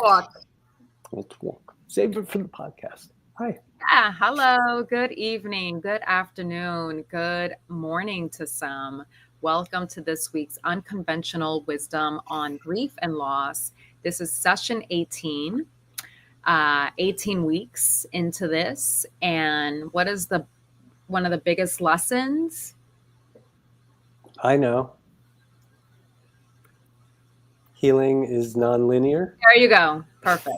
talk. We'll talk. Save it for the podcast. Hi. Yeah, hello, good evening, good afternoon, good morning to some. Welcome to this week's Unconventional Wisdom on Grief and Loss. This is session 18, 18 weeks into this. And what is one of the biggest lessons? I know. Healing is nonlinear. There you go. Perfect.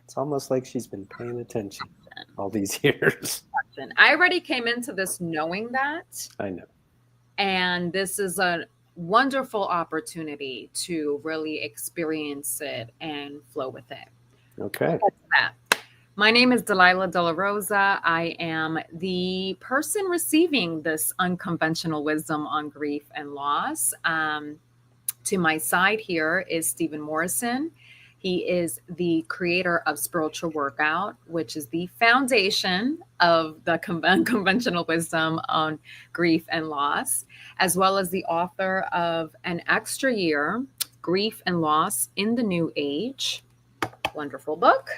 It's almost like she's been paying attention all these years. I already came into this knowing that. I know. And this is a wonderful opportunity to really experience it and flow with it. Okay. My name is Delilah De La Rosa. I am the person receiving this unconventional wisdom on grief and loss. To my side here is Steven Morrison. He is the creator of Spiritual Workout, which is the foundation of the unconventional wisdom on grief and loss, as well as the author of An Extra Year, Grief and Loss in the New Age. Wonderful book.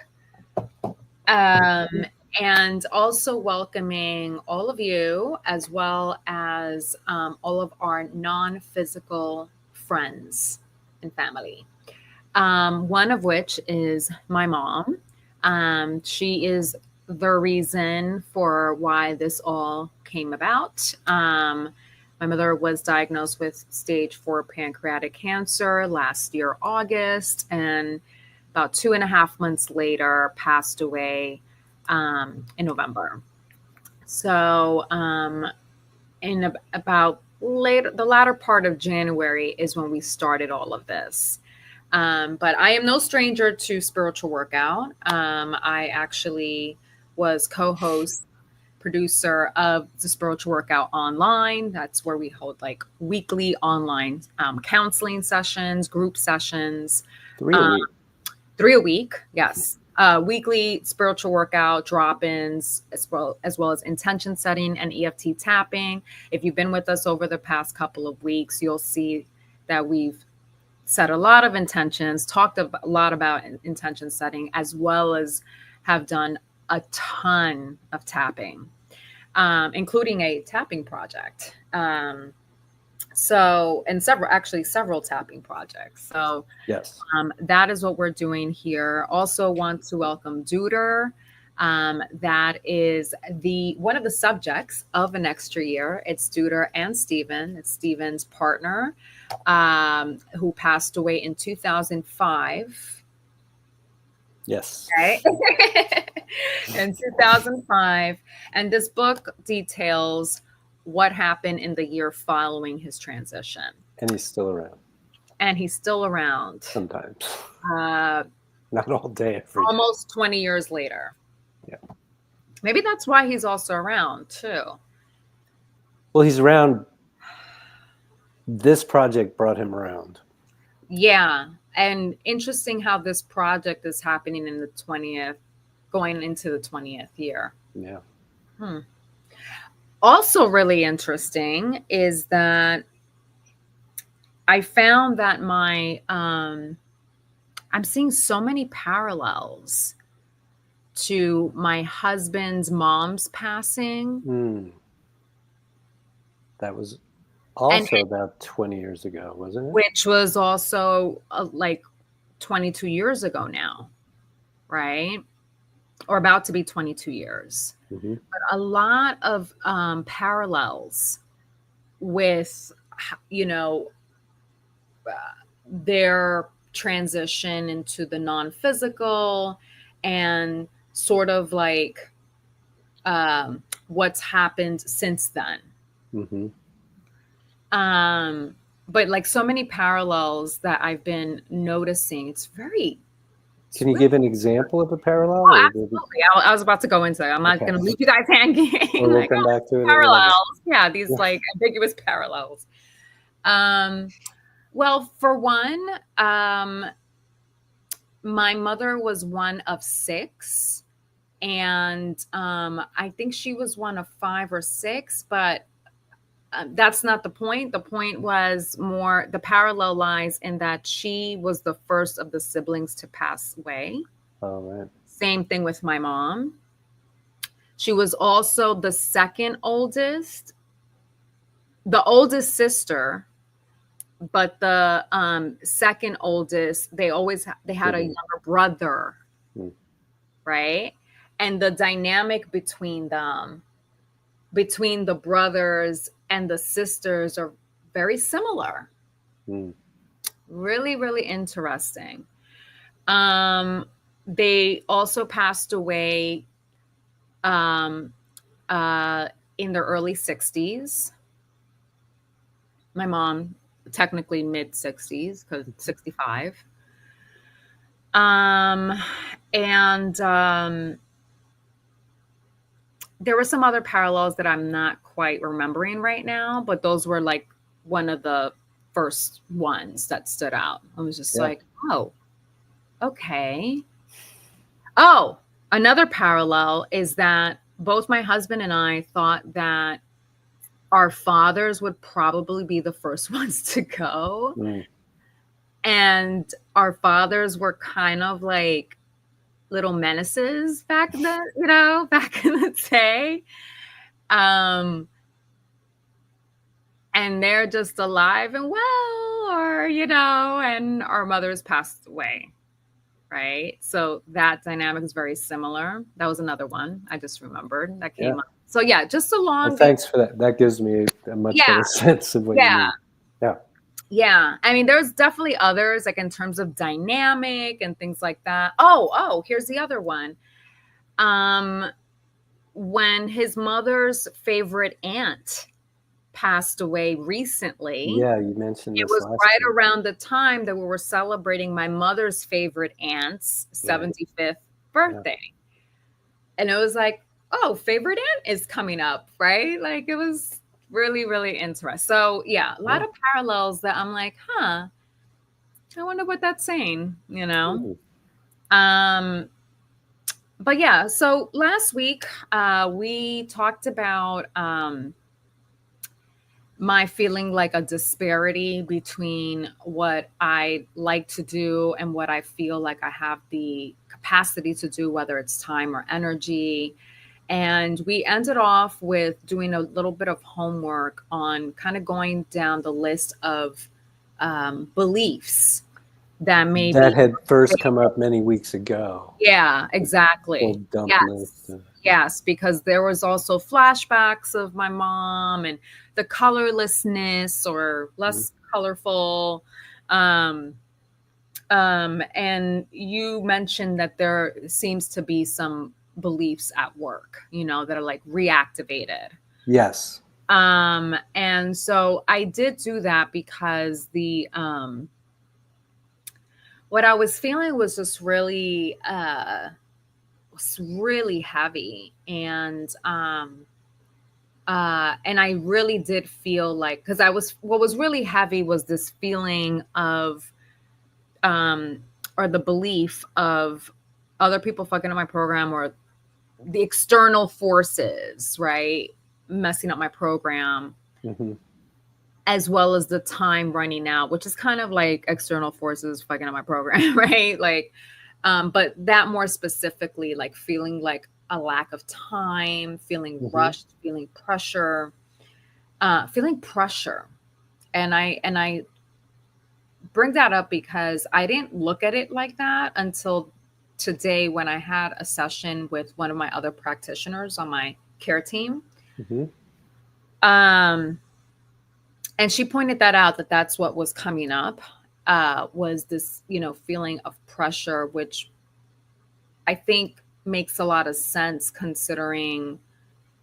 And also welcoming all of you, as well as all of our non-physical friends and family. One of which is my mom. She is the reason for why this all came about. My mother was diagnosed with stage 4 pancreatic cancer last year, August, and about 2.5 months later passed away in November. So in about the latter part of January is when we started all of this. But I am no stranger to Spiritual Workout. I actually was co-host, producer of the Spiritual Workout Online. That's where we hold like weekly online counseling sessions, group sessions. 3 a week. 3 a week, yes. Weekly spiritual workout drop-ins, as well as intention setting and EFT tapping. If you've been with us over the past couple of weeks, you'll see that we've set a lot of intentions, talked a lot about intention setting, as well as have done a ton of tapping, including a tapping project. Several tapping projects. So yes, that is what we're doing here. Also want to welcome Duder. That is one of the subjects of An Extra Year. It's Duder and Steven. It's Steven's partner, who passed away in 2005. Yes. Right? In 2005. And this book details what happened in the year following his transition. And he's still around. Sometimes. Not all day. Almost 20 years later. Yeah. Maybe that's why he's also around too. Well, he's around. This project brought him around. Yeah. And interesting how this project is happening in the 20th, going into the 20th year. Yeah. Also really interesting is that I found that I'm seeing so many parallels to my husband's mom's passing. That was also about 20 years ago, wasn't it? Which was also like 22 years ago now, right? Or about to be 22 years. Mm-hmm. But a lot of parallels with, their transition into the non-physical and sort of like what's happened since then. Mm-hmm. But like so many parallels that I've been noticing. It's very. Can you give an example of a parallel? Oh, absolutely. I was about to go into it. I'm not going to leave you guys hanging. We'll come back to it. Parallels. Yeah, these like ambiguous parallels. Well, for one, my mother was one of 6. And I think she was one of 5 or 6, but That's not the point. The point was more the parallel lies in that she was the first of the siblings to pass away. Oh, right. Same thing with my mom. She was also the second oldest, the oldest sister, but the second oldest. They had a Sibling. younger brother, Mm. right? And the dynamic between the brothers and the sisters are very similar. Mm. Really, really interesting. Um, they also passed away um, uh, in their early 60s. My mom, technically mid 60s, because 65. Um, and there were some other parallels that I'm not quite remembering right now, but those were like one of the first ones that stood out. I was just Yeah. like, oh, okay. Oh, another parallel is that both my husband and I thought that our fathers would probably be the first ones to go. Mm. And our fathers were kind of like little menaces back then, back in the day. Um, and they're just alive and well, and our mothers passed away. Right. So that dynamic is very similar. That was another one I just remembered that Yeah. came up. So yeah, just Well, along the thanks for that. That gives me a much yeah, better sense of what you yeah, mean. Yeah. yeah. I mean, there's definitely others like in terms of dynamic and things like that. Oh, here's the other one. Um, when his mother's favorite aunt passed away recently, Yeah, you mentioned it this was last right time. around the time that we were celebrating my mother's favorite aunt's Right. 75th Yeah. birthday. And it was like, oh, favorite aunt is coming up, right? Like it was really, really interesting. So yeah, a lot Yeah. of parallels that I'm like, huh, I wonder what that's saying. Mm. Um, but yeah, so last week we talked about my feeling like a disparity between what I like to do and what I feel like I have the capacity to do, whether it's time or energy. And we ended off with doing a little bit of homework on kind of going down the list of beliefs that That maybe. had first come up many weeks ago. Yeah, The exactly. whole dump list. Yes. Yes, because there was also flashbacks of my mom and the colorlessness or Mhm. less colorful. Um, and you mentioned that there seems to be some beliefs at work, that are like reactivated. Yes. And so I did do that because what I was feeling was really heavy, and I really did feel like, because what was really heavy was this feeling of um or the belief of other people fucking up my program, or the external forces, right, messing up my program, Hmm. as well as the time running out, which is kind of like external forces fucking up my program, right? Like, but that more specifically, like feeling like a lack of time, feeling Hmm. rushed, feeling pressure. And I bring that up because I didn't look at it like that until today when I had a session with one of my other practitioners on my care team. Hmm. Um, and she pointed that out, that that's what was coming up, was this feeling of pressure, which I think makes a lot of sense considering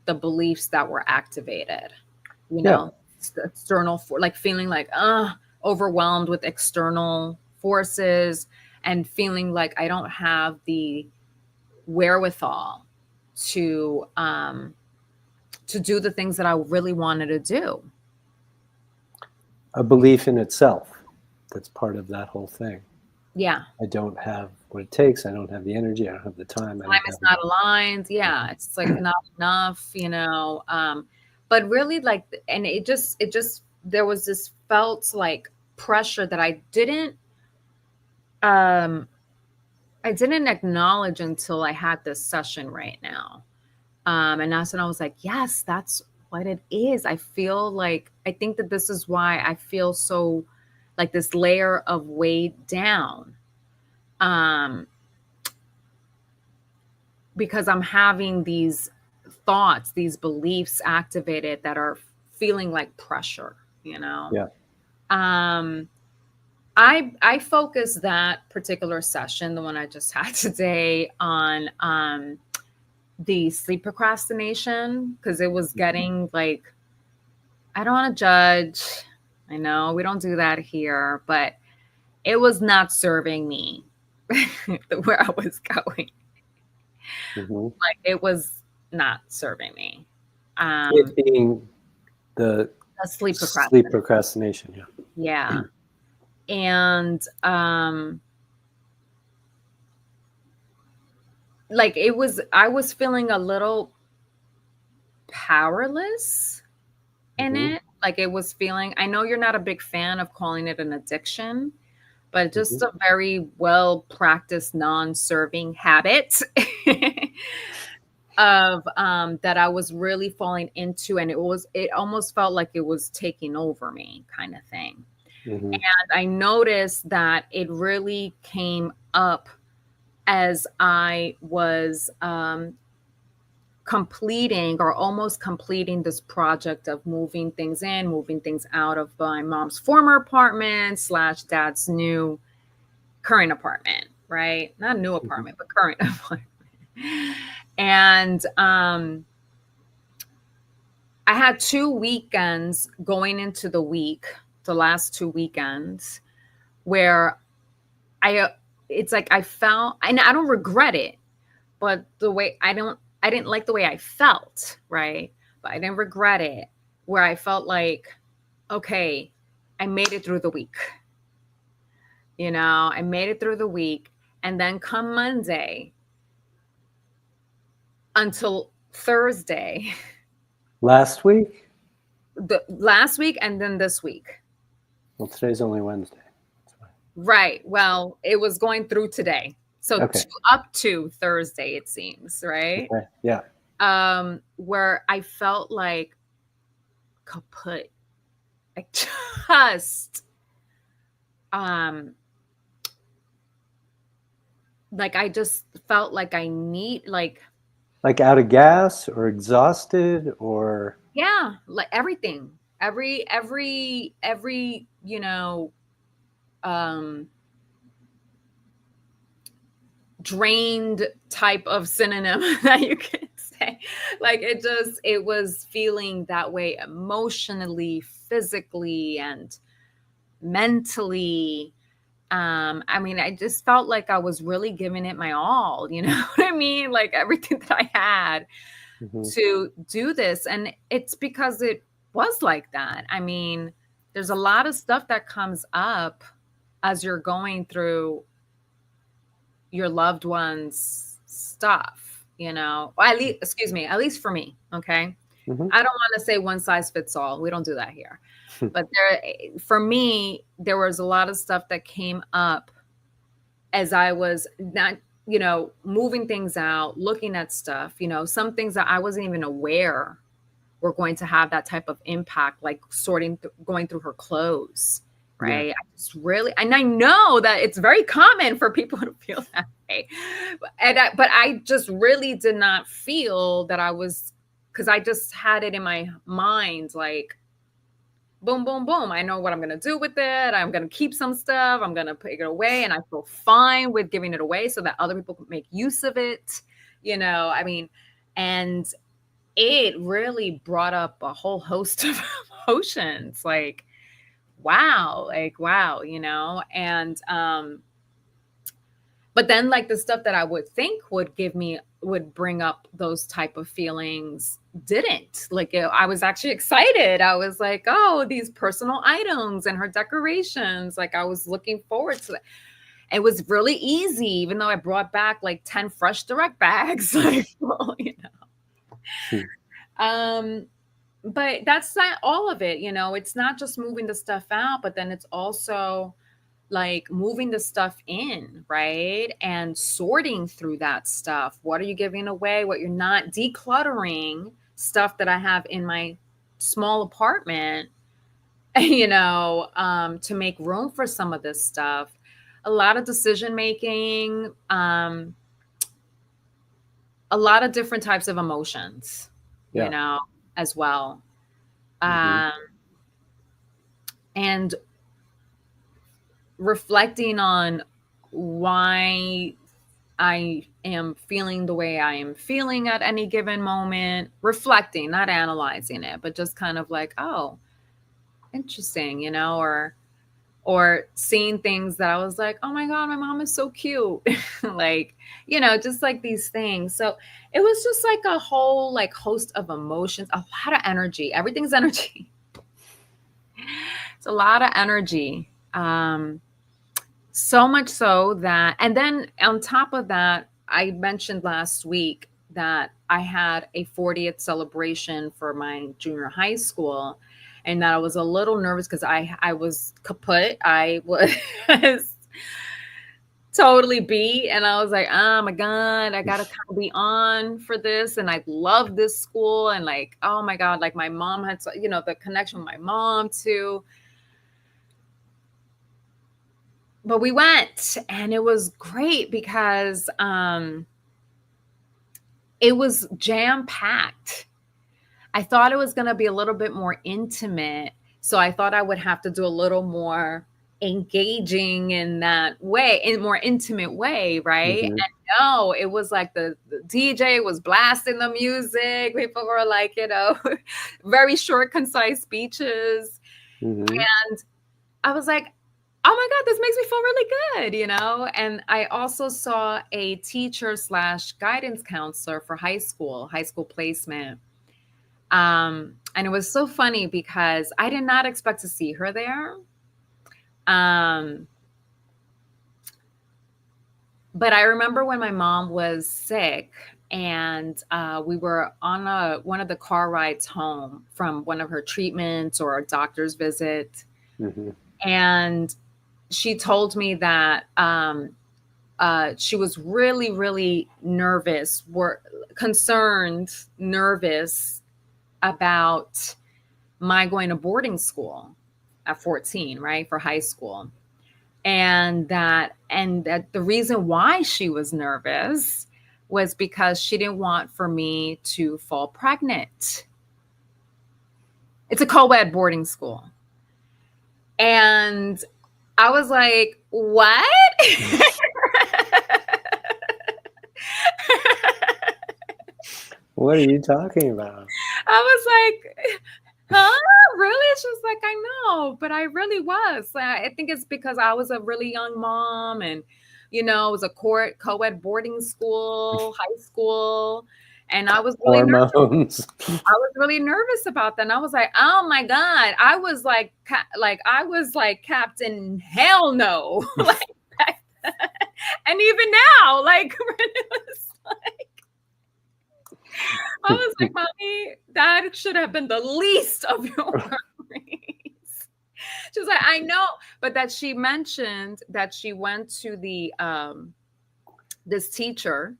the beliefs that were activated, you Yeah. know external like feeling like overwhelmed with external forces, and feeling like I don't have the wherewithal to do the things that I really wanted to do. A belief in itself. That's part of that whole thing. Yeah. I don't have what it takes. I don't have the energy. I don't have the time. I Time don't is have not it. aligned. Yeah, it's like not enough. but really like, and it just there was this felt like pressure that um I didn't acknowledge until I had this session right now. And that's when I was like, yes, that's what it is. I feel like, I think that this is why I feel so like this layer of weight down. Um, because I'm having these thoughts, these beliefs activated that are feeling like pressure, you know? Yeah. Um, I focused that particular session, the one I just had today, on the sleep procrastination, because it was getting like, I don't want to judge. I know we don't do that here, but it was not serving me where I was going. Hmm. Like it was not serving me. It being the A sleep sleep procrastination. procrastination. Yeah. Yeah. And like I was feeling a little powerless in Hmm. it. Like it was feeling, I know you're not a big fan of calling it an addiction, but Hmm. just a very well practiced non-serving habit of that I was really falling into, and it almost felt like it was taking over me, kind of thing. Hmm. And I noticed that it really came up as I was completing or almost completing this project of moving things in, moving things out of my mom's former apartment slash dad's new current apartment, right? Not new Hmm. apartment, but current apartment. And I had 2 weekends going into the week, the last 2 weekends, where I, it's like I felt, and I don't regret it, but I didn't like the way I felt, right? But I didn't regret it, where I felt like, okay, I made it through the week. I made it through the week. And then come Monday until Thursday, Last week? the last week and then this week. Well, today's only Wednesday. That's fine. Right. Well, it was going through today. So Okay. up to Thursday, it seems, right? Okay. Yeah. Where I felt like kaput. I just um like I just felt like I need like, Like out of gas or exhausted or. yeah, like everything. Every, um drained type of synonym that you can say. Like it was feeling that way emotionally, physically, and mentally. I mean, I just felt like I was really giving it my all, you know what I mean? Like everything that I had Mhm. to do this. And it's because it was like that. I mean, there's a lot of stuff that comes up as you're going through your loved one's stuff, Or at least, excuse me, at least for me, okay? Mhm. I don't want to say one size fits all. We don't do that here. But for me, there was a lot of stuff that came up as I was not, moving things out, looking at stuff, some things that I wasn't even aware were going to have that type of impact, like going through her clothes, Yeah. right? I just really, and I know that it's very common for people to feel that way. But I just really did not feel that I was, because I just had it in my mind, like, boom, boom, boom. I know what I'm going to do with it. I'm going to keep some stuff. I'm going to put it away. And I feel fine with giving it away so that other people can make use of it. I mean, and it really brought up a whole host of emotions, like wow, and but then like the stuff that I would think would bring up those type of feelings didn't. Like I was actually excited. I was like, oh, these personal items and her decorations, like I was looking forward to it. It was really easy, even though I brought back like 10 fresh direct bags. Like, well, Hmm. um but that's not all of it, it's not just moving the stuff out, but then it's also like moving the stuff in, right? And sorting through that stuff. What are you giving away? What you're not, decluttering stuff that I have in my small apartment, to make room for some of this stuff. A lot of decision making, a lot of different types of emotions, Yeah. as well. Hmm. Um, and reflecting on why I am feeling the way I am feeling at any given moment, reflecting, not analyzing it, but just kind of like, oh, interesting, or seeing things that I was like, oh my God, my mom is so cute. Like, just like these things. So it was just like a whole like host of emotions, a lot of energy. Everything's energy. It's a lot of energy. So much so that, and then on top of that, I mentioned last week that I had a 40th celebration for my junior high school, and that I was a little nervous because I was kaput. I was totally beat, and I was like, oh my God, I gotta kind of be on for this. And I love this school, and like, oh my God, like my mom had, the connection with my mom too. But we went, and it was great because it was jam packed. I thought it was going to be a little bit more intimate, so I thought I would have to do a little more engaging in that way, in more intimate way, right? Hmm. And no, it was like the DJ was blasting the music. People were like, very short, concise speeches. Hmm. And I was like, oh my God, this makes me feel really good. And I also saw a teacher slash guidance counselor for high school placement. And it was so funny because I did not expect to see her there. Um, but I remember when my mom was sick, and we were on one of the car rides home from one of her treatments or a doctor's visit. Hmm. And she told me that she was really, really nervous, concerned, nervous about my going to boarding school at 14, right, for high school. And that the reason why she was nervous was because she didn't want for me to fall pregnant. It's a co-ed boarding school. And I was like, what? What are you talking about? I was like, huh? Really? She was like, I know, but I really was. I think it's because I was a really young mom, and, it was a co-ed boarding school, high school. And I was really nervous. Hormones. I was really nervous about that. And I was like, oh my God. I was like, I was like, Captain Hell no. Like, and even now, like, it was like, I was like, Mommy, that should have been the least of your worries. She was like, I know. But that she mentioned that she went to the this teacher,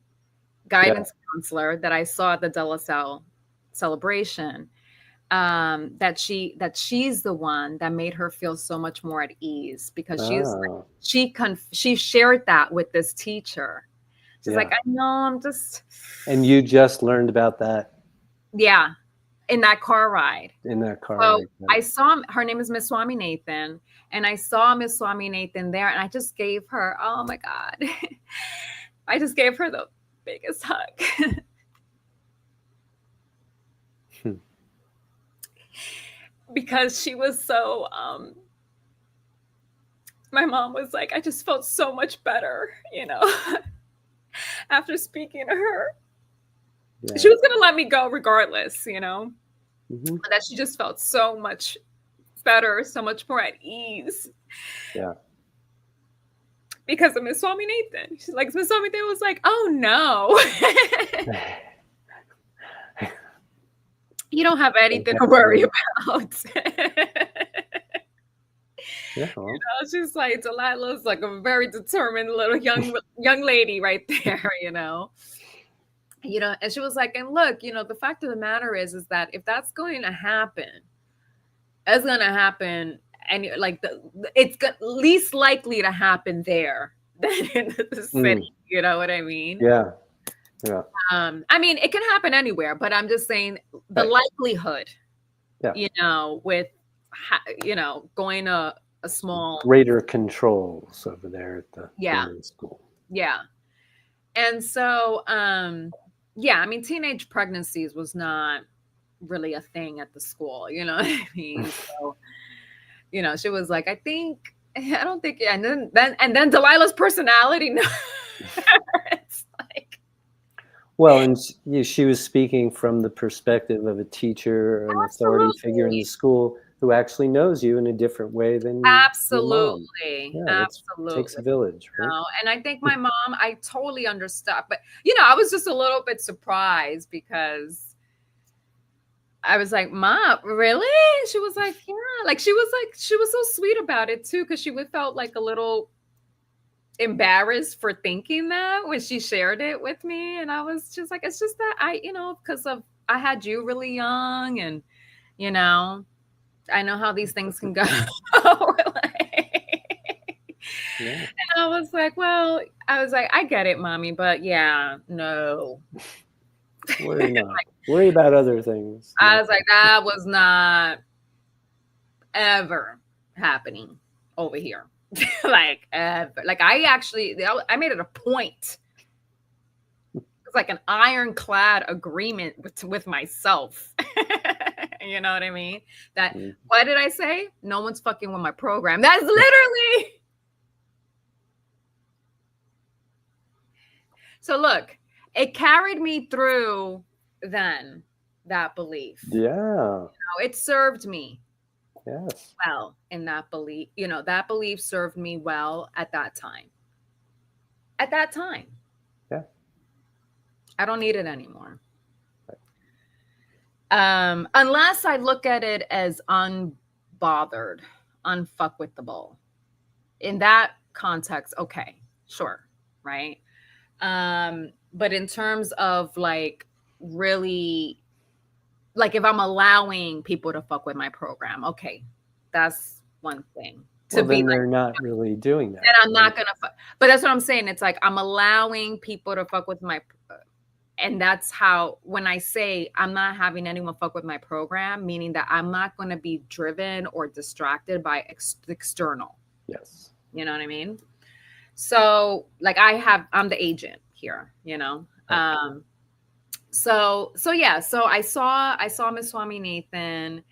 guidance counselor that I saw at the De La Salle celebration. That she's the one that made her feel so much more at ease, because Oh, she shared that with this teacher. She's yeah. like, I know, I'm just, And you just learned about that yeah, in that car ride. in that car So ride. I saw, her name is Miss Swami Nathan, and I saw Miss Swami Nathan there, and I just gave her, oh my God, I just gave her the biggest hug. Hmm. Because she was so, my mom was like, I just felt so much better, after speaking to her. Yeah. She was going to let me go regardless, Hmm. but that she just felt so much better, so much more at ease. Yeah. Because of Miss Swami Nathan. She's like, Miss Swami Nathan was like, oh no. You don't have They anything have to worry to, about. yeah, well, She's like, Delilah's like a very determined little young lady right there, and she was like, and look, the fact of the matter is that if that's going to happen, it's going to happen, and like it's least likely to happen there than in the mm, city. You know what I mean? yeah, yeah, I mean, it can happen anywhere, but I'm just saying the right, likelihood, yeah. with, going a small, Greater controls over there at the yeah, boarding school. yeah. And so, yeah, I mean, teenage pregnancies was not really a thing at the school, you know what I mean? So, she was like, I don't think, and then Delilah's personality, no, it's like, Well, and she was speaking from the perspective of a teacher or an authority figure in the absolutely, school who actually knows you in a different way than your mom. absolutely, Yeah, that takes absolutely. a village, right? And I think my mom, I totally understood, but I was just a little bit surprised because I was like, "Mom, really?" She was like, "Yeah." She was so sweet about it too, because she would felt like a little embarrassed for thinking that when she shared it with me, and I was just like, "It's just that because of I had you really young, and you know, I know how these things can go." Yeah. And I was like, "Well," I was like, "I get it, mommy, but yeah, no." Worry not. Worry about other things. I Not was like, "That was not ever happening over here." Like, ever. Like, I made it a point. It's like an ironclad agreement with myself. You know what I mean? That, mm, what did I say? No one's fucking with my program. That's literally. So look, it carried me through then, that belief. yeah. It served me Yes. well in that belief. That belief served me well at that time. At that time. Yeah. I don't need it anymore. Unless I look at it as unbothered, unfuck with the bull. In that context, okay, sure, right? But in terms of like really, like if I'm allowing people to fuck with my program, okay, that's one thing. To Well, be then like, they're not really doing then that, I'm right? not gonna fuck. But that's what I'm saying. It's like I'm allowing people to fuck with my, and that's how, when I say I'm not having anyone fuck with my program, meaning that I'm not going to be driven or distracted by external. Yes. You know what I mean? So like I'm the agent here, Right. So yeah, so I saw Miss Swami Nathan,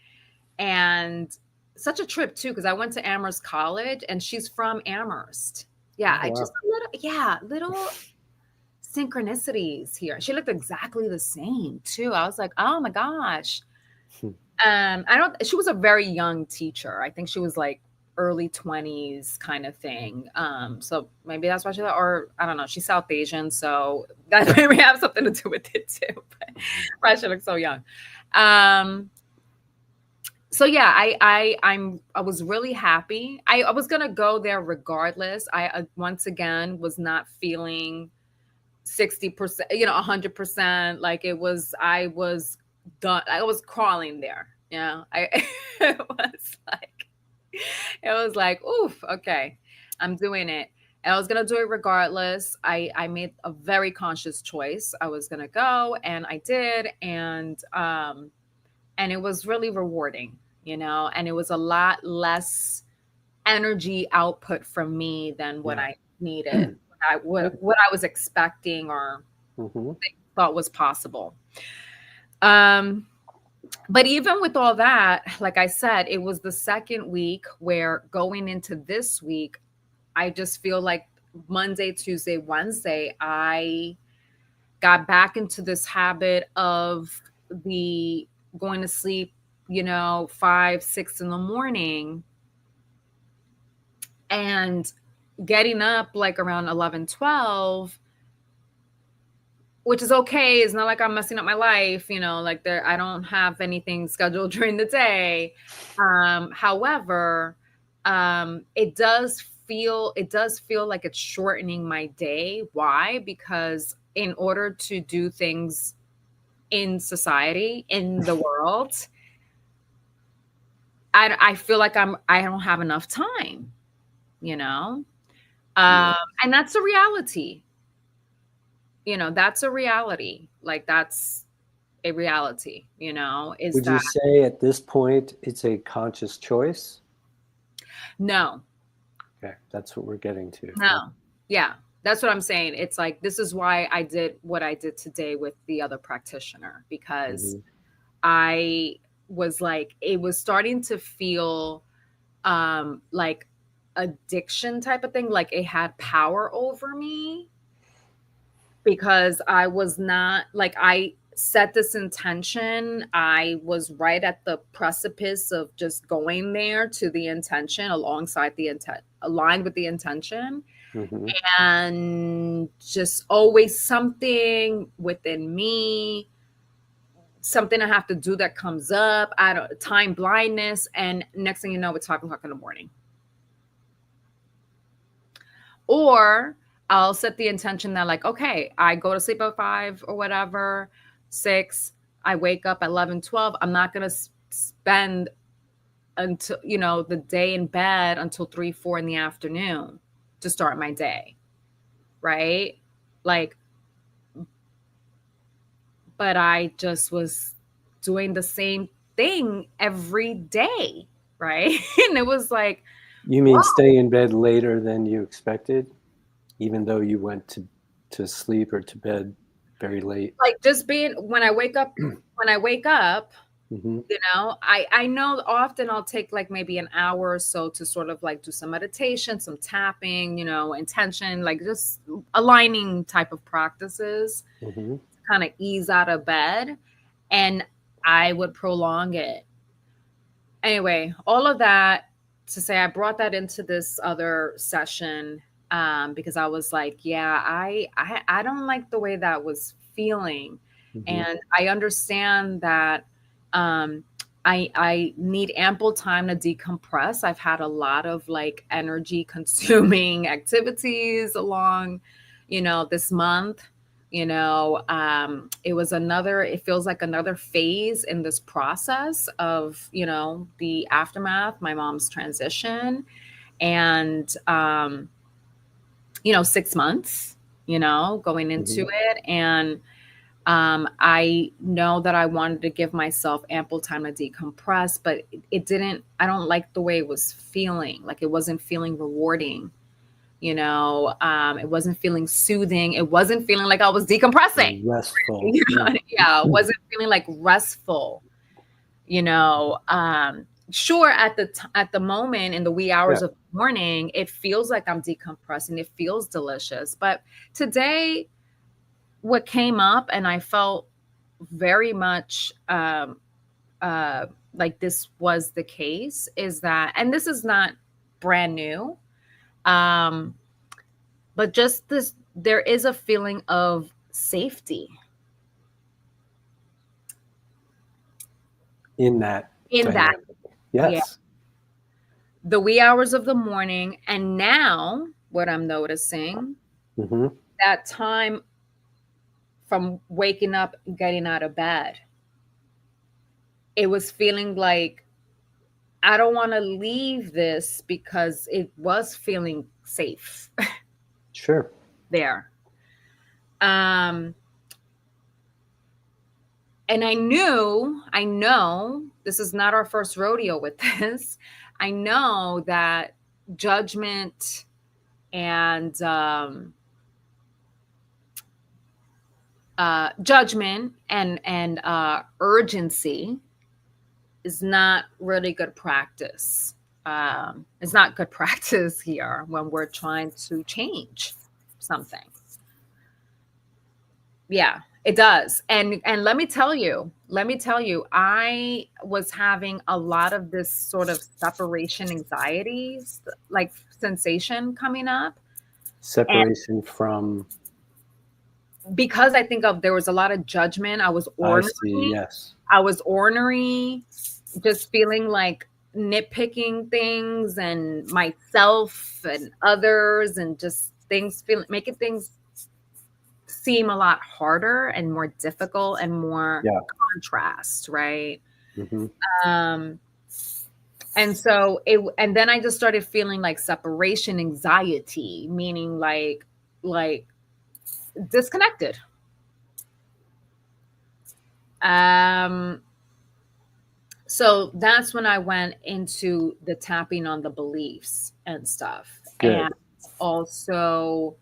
and such a trip too, because I went to Amherst College and she's from Amherst. Yeah, Oh, I wow. just little synchronicities here. She looked exactly the same too. I was like, oh my gosh. I don't. She was a very young teacher. I think she was like early 20s kind of thing. So maybe that's why or I don't know. She's South Asian, so that maybe have something to do with it too. But why she looks so young. So yeah, I was really happy. I was gonna go there regardless. I once again was not feeling 60%, 100%. Like I was done. I was crawling there. It was like, oof, okay, I'm doing it. And I was gonna do it regardless. I made a very conscious choice. I was gonna go, and I did, and it was really rewarding, and it was a lot less energy output from me than what Yeah. I needed, Yeah. what I was expecting or hmm thought was possible. Um, but even with all that, like I said, it was the second week where going into this week, I just feel like Monday, Tuesday, Wednesday, I got back into this habit of the going to sleep, 5, 6 in the morning, and getting up like around 11, 12, which is okay. It's not like I'm messing up my life, like I don't have anything scheduled during the day. However, it does feel like it's shortening my day. Why? Because in order to do things in society, in the world, I feel like I don't have enough time, you know? Yeah. And that's a reality. That's a reality. Like that's a reality, is Would you that say at this point it's a conscious choice? no, Okay, that's what we're getting to. no. Yeah. Yeah. That's what I'm saying. It's like this is why I did what I did today with the other practitioner, because Hmm. I was like it was starting to feel like addiction type of thing, like it had power over me, because I was not like I set this intention. I was right at the precipice of just going there to the intention, alongside the intent, aligned with the intention, Hmm. and just always something within me, something I have to do that comes up. I don't time blindness, and next thing you know, it's 5 o'clock in the morning. Or I'll set the intention that, like, okay, I go to sleep at 5 or whatever, 6, I wake up at 11, 12. I'm not going to spend until, the day in bed until 3, 4 in the afternoon to start my day. Right. Like, but I just was doing the same thing every day. Right. And it was like, You wow. mean stay in bed later than you expected, even though you went to sleep or to bed very late? Like just being when I wake up, Hmm. I know often I'll take like maybe an hour or so to sort of like do some meditation, some tapping, intention, like just aligning type of practices Hmm. to kind of ease out of bed. And I would prolong it. Anyway, all of that to say, I brought that into this other session, because I was like, yeah, I don't like the way that was feeling, Hmm. and I understand that. Um, I need ample time to decompress. I've had a lot of like energy consuming activities along, this month. It feels like another phase in this process of, the aftermath, my mom's transition, and 6 months, going Hmm. into it. And I know that I wanted to give myself ample time to decompress, but I don't like the way it was feeling. Like it wasn't feeling rewarding. It wasn't feeling soothing. It wasn't feeling like I was decompressing. Restful. Yeah. Yeah, it wasn't feeling like restful. Sure, at the moment in the wee Yeah. hours of the morning, it feels like I'm decompressing. It feels delicious. But today, what came up, and I felt very much like this was the case, is that, and this is not brand new. Um, but just this, there is a feeling of safety In that in that. dynamic. Yeah, Yes. the wee hours of the morning. And now what I'm noticing, Hmm. that time from waking up and getting out of bed, it was feeling like I don't want to leave this, because it was feeling safe Sure. there. um and I know this is not our first rodeo with this. I know that judgment and urgency is not really good practice. It's not good practice here when we're trying to change something. Yeah, it does. And let me tell you, I was having a lot of this sort of separation anxieties, like sensation coming up. And Separation from because I think of there was a lot of judgment. I was I see. ornery. Yes. I was ornery, just feeling like nitpicking things and myself and others, and just things feel making things seem a lot harder and more difficult and more Yeah. contrast, right? Hmm. Um, and so and then I just started feeling like separation anxiety, meaning like disconnected. Um, so that's when I went into the tapping on the beliefs and stuff. And Good. also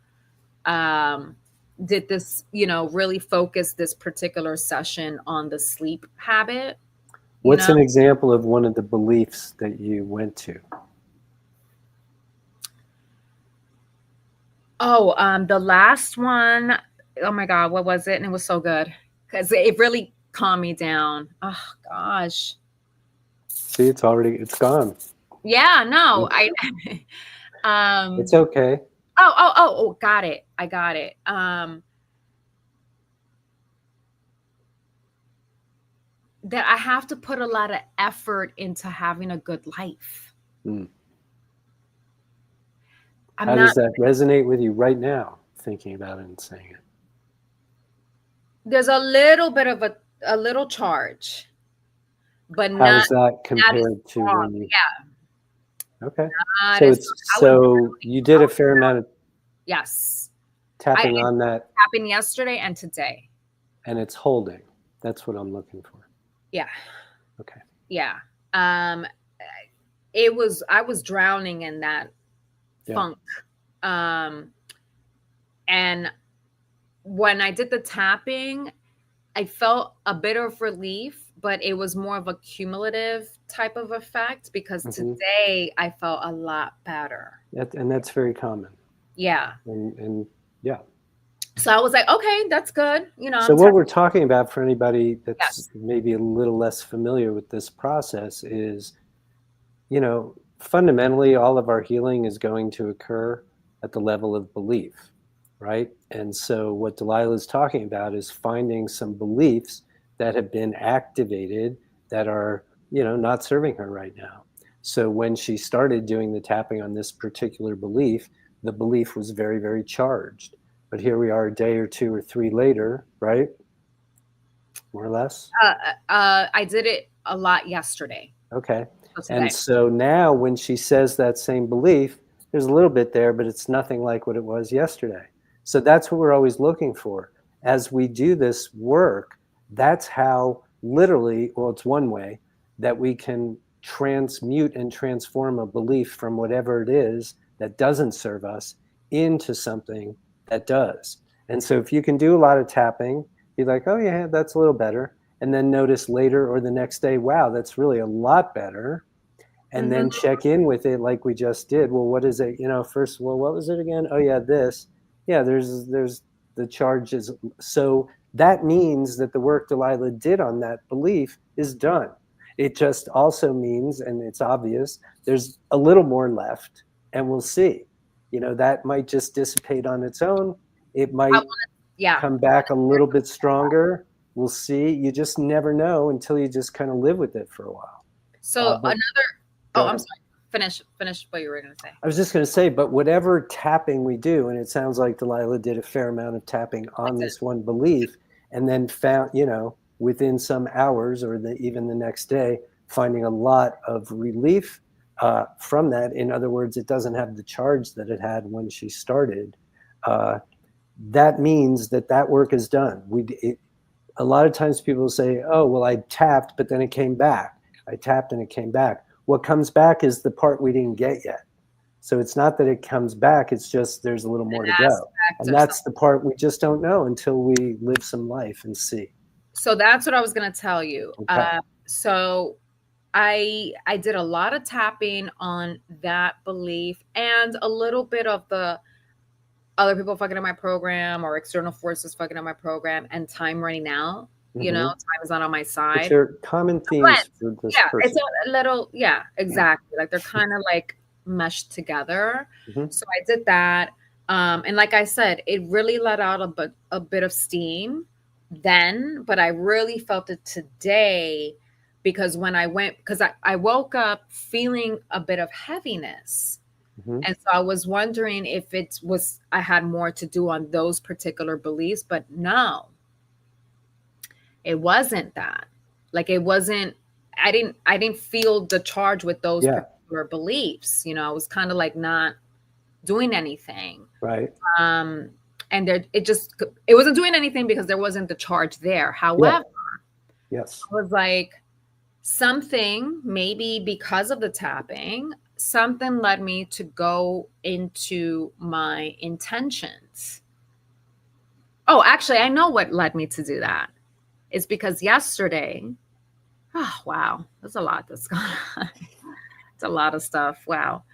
um did this, really focus this particular session on the sleep habit, you What's know. an example of one of the beliefs that you went to? Oh, the last one, oh my God, what was it? And it was so good because it really calmed me down. Oh gosh. See, it's gone. Yeah, no, It's, it's um okay. oh, got it. I got it. That I have to put a lot of effort into having a good life. Mm. I'm How does not, that resonate with you right now, thinking about it and saying it? there's a little bit of a little charge, but How not is that not as compared to strong. when you? Yeah, Okay. not So as it's strong. so you did a fair amount of Yes. I tapping it on that, happened yesterday and today. and it's holding. That's what I'm looking for. Yeah. Okay. Yeah. Um I was drowning in that Yeah. funk. Um and when I did the tapping, I felt a bit of relief, but it was more of a cumulative type of effect because Hmm. today I felt a lot better. And that's very common. Yeah. And yeah. So I was like, okay, that's good. So I'm what we're talking about for anybody that's yes. maybe a little less familiar with this process is, fundamentally all of our healing is going to occur at the level of belief, right? And so what Delilah is talking about is finding some beliefs that have been activated that are, not serving her right now. So when she started doing the tapping on this particular belief, the belief was very, very charged. But here we are a day or two or three later, right? More or less. I did it a lot yesterday. Okay. So And today. so now when she says that same belief, there's a little bit there, but it's nothing like what it was yesterday. So that's what we're always looking for. As we do this work, that's how literally, well, it's one way that we can transmute and transform a belief from whatever it is that doesn't serve us into something that does. And so if you can do a lot of tapping, be like, oh, yeah, that's a little better, and then notice later or the next day, wow, that's really a lot better. And Hmm. then check in with it like we just did. Well, what is it? First, well, what was it again? Oh yeah, this. Yeah, there's the charges. So that means that the work Delilah did on that belief is done. It just also means, and it's obvious, there's a little more left, and we'll see. That might just dissipate on its own. It I might want yeah. come back a little bit stronger. We'll see. You just never know until you just kind of live with it for a while. So But another go oh, I'm ahead. sorry. Finish what you were gonna say. I was just going to say, but whatever tapping we do, and it sounds like Delilah did a fair amount of tapping I on did. this one belief, and then found, within some hours or even the next day, finding a lot of relief from that. In other words, it doesn't have the charge that it had when she started. Uh, that means that work is done. A lot of times people say, oh, well, I tapped, but then it came back. I tapped and it came back. What comes back is the part we didn't get yet. So it's not that it comes back, it's just there's a little more to An go. aspect And of something. that's the part we just don't know until we live some life and see. So that's what I was gonna tell you. Okay. So I did a lot of tapping on that belief and a little bit of the other people fucking up my program or external forces fucking up my program and time running out. Mm-hmm. Time is not on my Which side. are common Blend. themes for this Yeah, it's person. a little, yeah, exactly. Like they're kind of like meshed together. Mm-hmm. So I did that. And like I said, it really let out a bit of steam then, but I really felt it today because when I went, because I woke up feeling a bit of heaviness. Hmm. And so I was wondering if it was, I had more to do on those particular beliefs, but no, it wasn't that. Like it wasn't, I didn't feel the charge with those Yeah. particular beliefs. I was kind of like not doing anything. Right. Um, and it wasn't doing anything because there wasn't the charge there. Yeah. However, Yes. I was like, something, maybe because of the tapping, something led me to go into my intentions. Oh, actually, I know what led me to do that. It's because yesterday, oh, wow, there's a lot that's going on. It's a lot of stuff. Wow.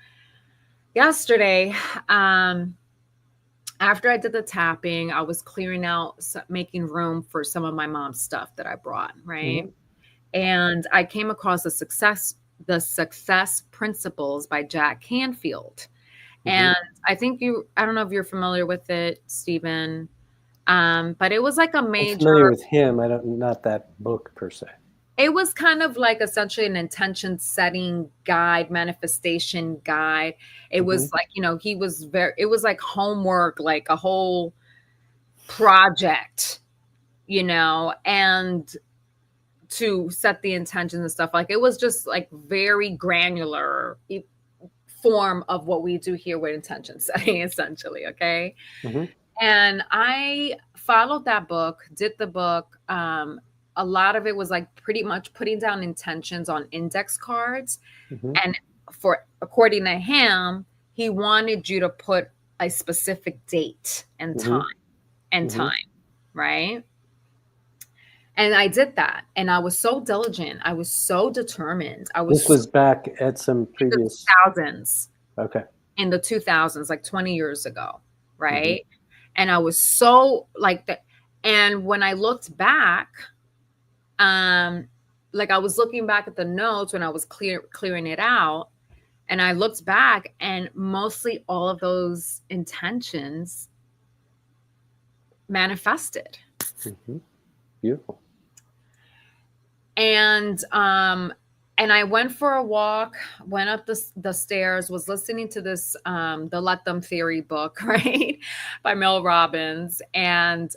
Yesterday, after I did the tapping, I was clearing out, making room for some of my mom's stuff that I brought, right? Hmm. And I came across the Success Principles by Jack Canfield. Hmm. And I don't know if you're familiar with it, Stephen, but it was like a I'm familiar major, with him. I don't, not that book per se. it was kind of like essentially an intention setting guide, manifestation guide. It Hmm. was like, it was like homework, like a whole project, and to set the intentions and stuff. Like it was just like very granular form of what we do here with intention setting, essentially. Okay. Hmm. And I followed that book, did the book. A lot of it was like pretty much putting down intentions on index cards. Hmm. And according to him, he wanted you to put a specific date and Hmm. time, Hmm. right? And I did that. And I was so diligent. I was so determined. I was This so was back at some in the previous. 2000s, Okay. like 20 years ago, Hmm. right? And I was so like that. And when I looked back, um, like I was looking back at the notes when I was clearing it out, and I looked back, and mostly all of those intentions manifested. Hmm. Beautiful. And I went for a walk, went up the stairs, was listening to this the Let Them Theory book, right, by Mel Robbins, and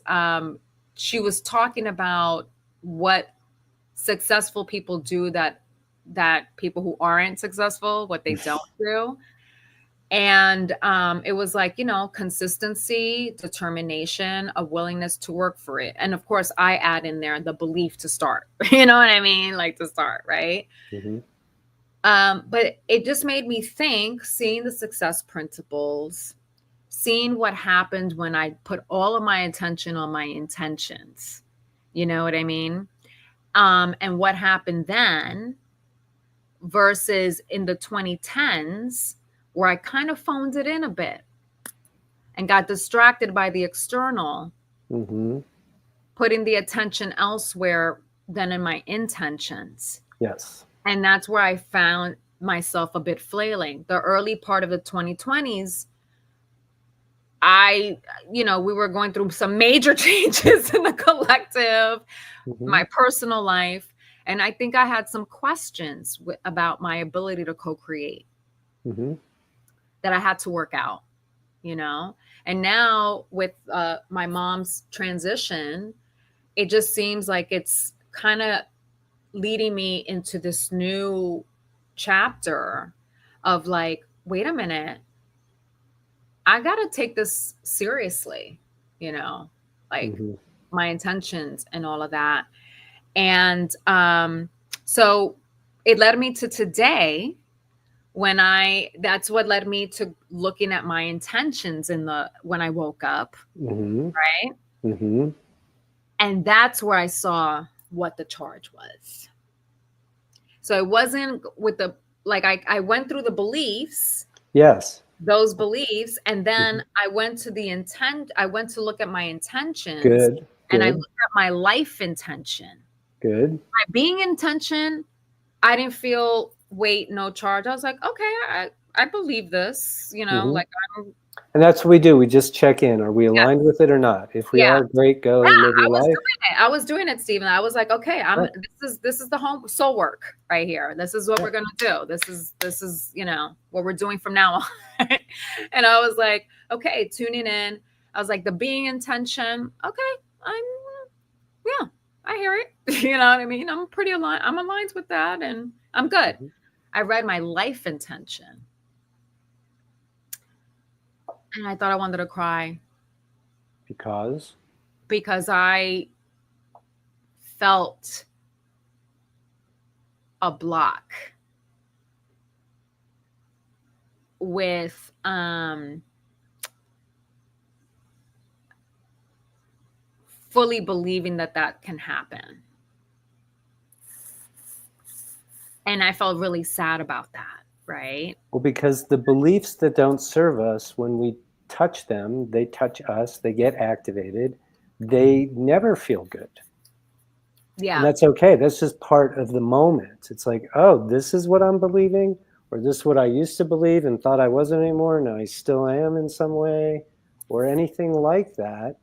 she was talking about what successful people do that people who aren't successful, what they don't do. And it was like, consistency, determination, a willingness to work for it. And of course, I add in there the belief to start. You know what I mean? Like to start, right? Hmm. But it just made me think, seeing the success principles, seeing what happened when I put all of my attention on my intentions. You know what I mean? And what happened then versus in the 2010s, where I kind of phoned it in a bit and got distracted by the external, Hmm. putting the attention elsewhere than in my intentions. Yes. And that's where I found myself a bit flailing. The early part of the 2020s, we were going through some major changes in the collective, Hmm. my personal life. And I think I had some questions about my ability to co create Hmm. that I had to work out, you know? And now with my mom's transition, it just seems like it's kind of leading me into this new chapter of like, wait a minute, I got to take this seriously, you know, like Hmm. my intentions and all of that. And so it led me to today that's what led me to looking at my intentions when I woke up, Hmm. right? Hmm. And that's where I saw what the charge was. So it wasn't with like I went through the beliefs, Yes. those beliefs, and Hmm. then I went to look at my intentions, Good. and I Good. looked at my life intention. Good. My being intention, I didn't feel weight, no charge. I was like, okay, I believe this, Hmm. like I'm, And that's what we do. We just check in. Are we yeah, aligned with it or not? If we yeah. are, great, Yeah, go live your I was life. doing it. I was doing it, Stephen. I was like, okay, Right. this is the home soul work right here. This is what Yeah. we're gonna do. This is what we're doing from now on. And I was like, okay, tuning in. I was like, the being intention. Okay, I'm yeah, I hear it. You know what I mean? I'm pretty aligned. I'm aligned with that, and I'm good. Hmm. I read my life intention, and I thought I wanted to cry Because. because I felt a block with fully believing that that can happen. And I felt really sad about that, right? Well, because the beliefs that don't serve us, when we touch them, they touch us, they get activated, they never feel good. And Yeah. that's okay. That's just part of the moment. It's like, oh, this is what I'm believing, or this is what I used to believe and thought I wasn't anymore. Now I still am in some way, or anything like that.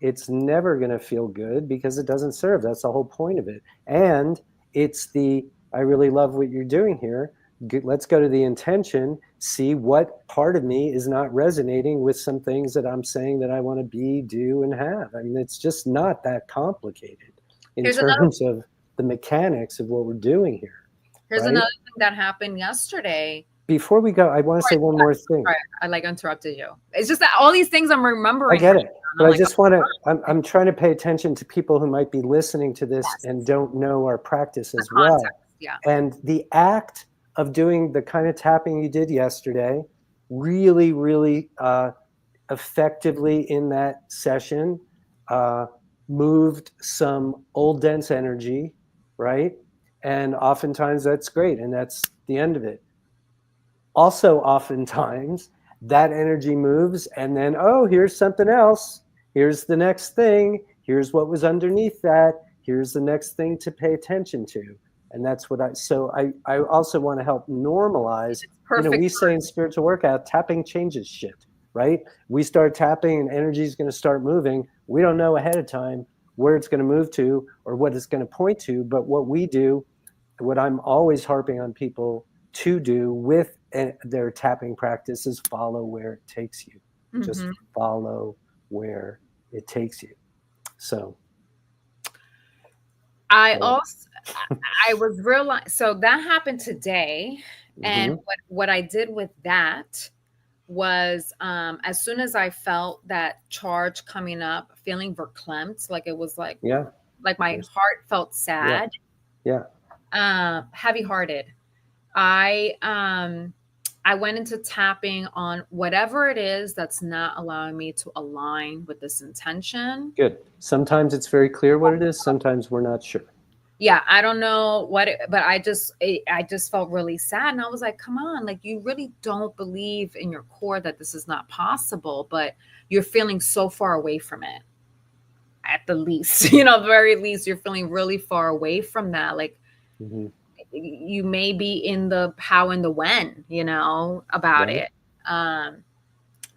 It's never going to feel good because it doesn't serve. That's the whole point of it. And it's I really love what you're doing here. Let's go to the intention, see what part of me is not resonating with some things that I'm saying that I want to be, do, and have. I mean, it's just not that complicated in Here's another terms of the mechanics of what we're doing here, here's right? another thing that happened yesterday. Before we go, I want to say one more thing. Sorry, I like interrupted you. It's just that all these things I'm I remembering get right it. now. But And I'm I like, just want to, I'm trying to pay attention to people who might be listening to this and yes, don't know our practice the as context. well. Yeah. And the act of doing the kind of tapping you did yesterday really, really effectively in that session uh, moved some old dense energy, right? And oftentimes that's great. And that's the end of it. Also, oftentimes that energy moves and then, oh, here's something else. Here's the next thing. Here's what was underneath that. Here's the next thing to pay attention to. And that's what I also want to help normalize. It's perfect. We say in spiritual workout, tapping changes shit, right? We start tapping and energy is going to start moving. We don't know ahead of time where it's going to move to or what it's going to point to. But what we do, what I'm always harping on people to do with their tapping practice is follow where it takes you. Just Hmm. follow where it takes you. So, I go on. also I was realized so that happened today. And Mm-hmm. what I did with that was as soon as I felt that charge coming up, feeling verklempt, like it was Yeah. like my There's, heart felt yeah. sad, Yeah. heavy hearted. I I went into tapping on whatever it is that's not allowing me to align with this intention. Good. Sometimes it's very clear what it is. Sometimes we're not sure. Yeah, I don't know but I just felt really sad, and I was like, come on, like you really don't believe in your core that this is not possible, but you're feeling so far away from it. At the least, the very least, you're feeling really far away from that. Like Mm-hmm. you may be in the how and the when, about Right. it. Um,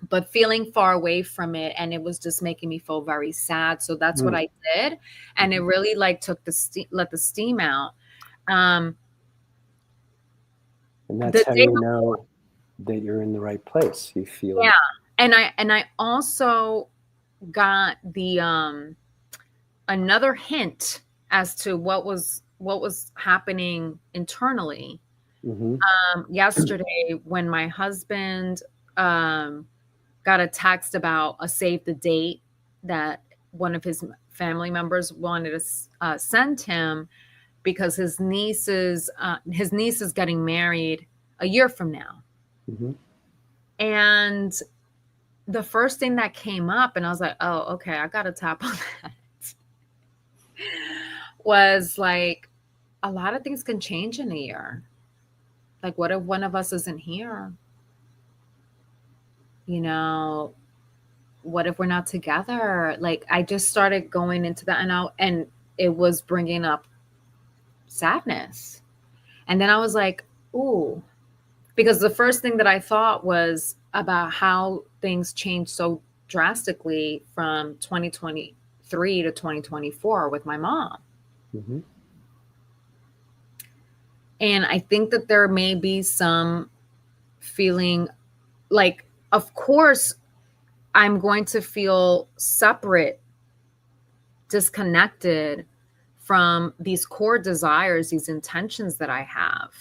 but feeling far away from it, and it was just making me feel very sad. So that's what Mm-hmm. I did, and it really like took let the steam out. Um, And that's the how day you before, know that you're in the right place. You feel yeah, it. and I also got the another hint as to what was happening internally. Mm-hmm. Yesterday when my husband um, got a text about a save the date that one of his family members wanted to send him because his niece is getting married a year from now. Mm-hmm. And the first thing that came up, and I was like, oh, okay, I got to tap on that, was like a lot of things can change in a year. Like, what if one of us isn't here? You know, what if we're not together? Like, I just started going into that, and it was bringing up sadness. And then I was like, ooh, because the first thing that I thought was about how things changed so drastically from 2023 to 2024 with my mom. Mm-hmm. And I think that there may be some feeling like, of course, I'm going to feel separate, disconnected from these core desires, these intentions that I have.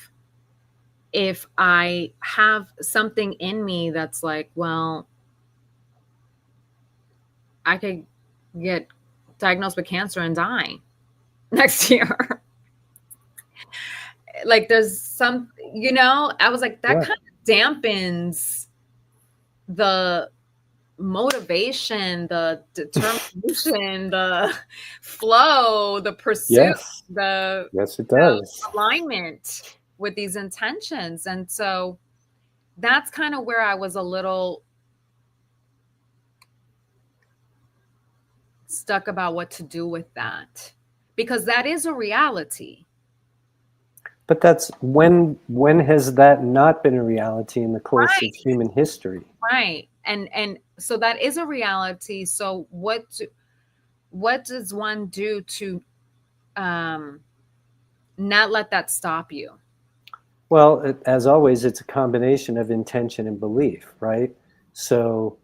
If I have something in me that's like, well, I could get diagnosed with cancer and die next year. Like there's some, I was like, that Yeah. kind of dampens the motivation, the determination, the flow, the pursuit, Yes. the Yes, it does. alignment with these intentions. And so that's kind of where I was a little stuck about what to do with that, because that is a reality. But that's when has that not been a reality in the course of Right. human history? Right. And so that is a reality. So what does one do to um not let that stop you? Well, as always, it's a combination of intention and belief, right? So,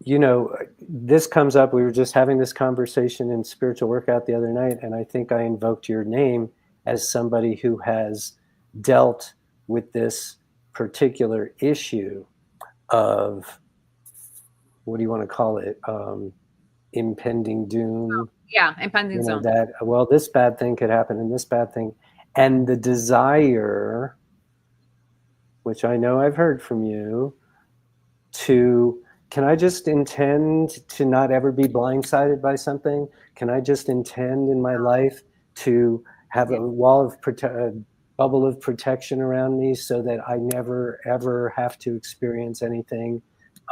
this comes up. We were just having this conversation in spiritual workout the other night, and I think I invoked your name as somebody who has dealt with this particular issue of, what do you want to call it? Impending doom. Yeah, impending zone. That, well, this bad thing could happen and this bad thing. And the desire, which I know I've heard from you, to, can I just intend to not ever be blindsided by something? Can I just intend in my life to have a wall of a bubble of protection around me so that I never ever have to experience anything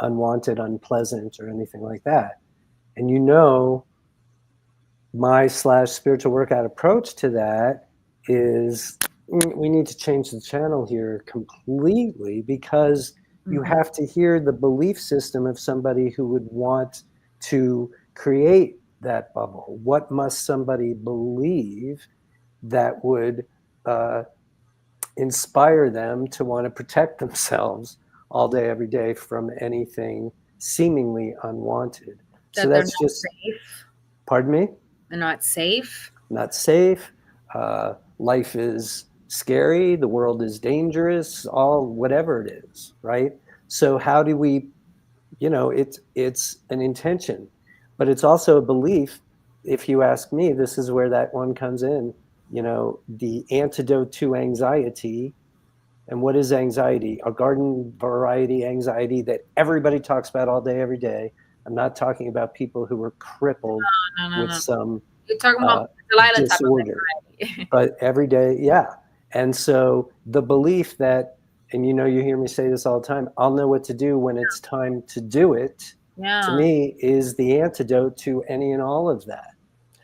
unwanted, unpleasant, or anything like that? And my spiritual workout approach to that is, we need to change the channel here completely, because you Mhm. have to hear the belief system of somebody who would want to create that bubble. What must somebody believe that would uh, inspire them to want to protect themselves all day, every day from anything seemingly unwanted? So That they're that's not just, safe. pardon me? They're not safe. Not safe. Life is scary. The world is dangerous. All, whatever it is, right? So how do we? It's an intention, but it's also a belief. If you ask me, this is where that one comes in. The antidote to anxiety. And what is anxiety? A garden variety anxiety that everybody talks about all day, every day. I'm not talking about people who were crippled No, no, with no. some You're talking about uh, Delilah type of disorder, anxiety. but every day, yeah. And so the belief that, and you hear me say this all the time, I'll know what to do when it's time to do it, to Yeah. me is the antidote to any and all of that.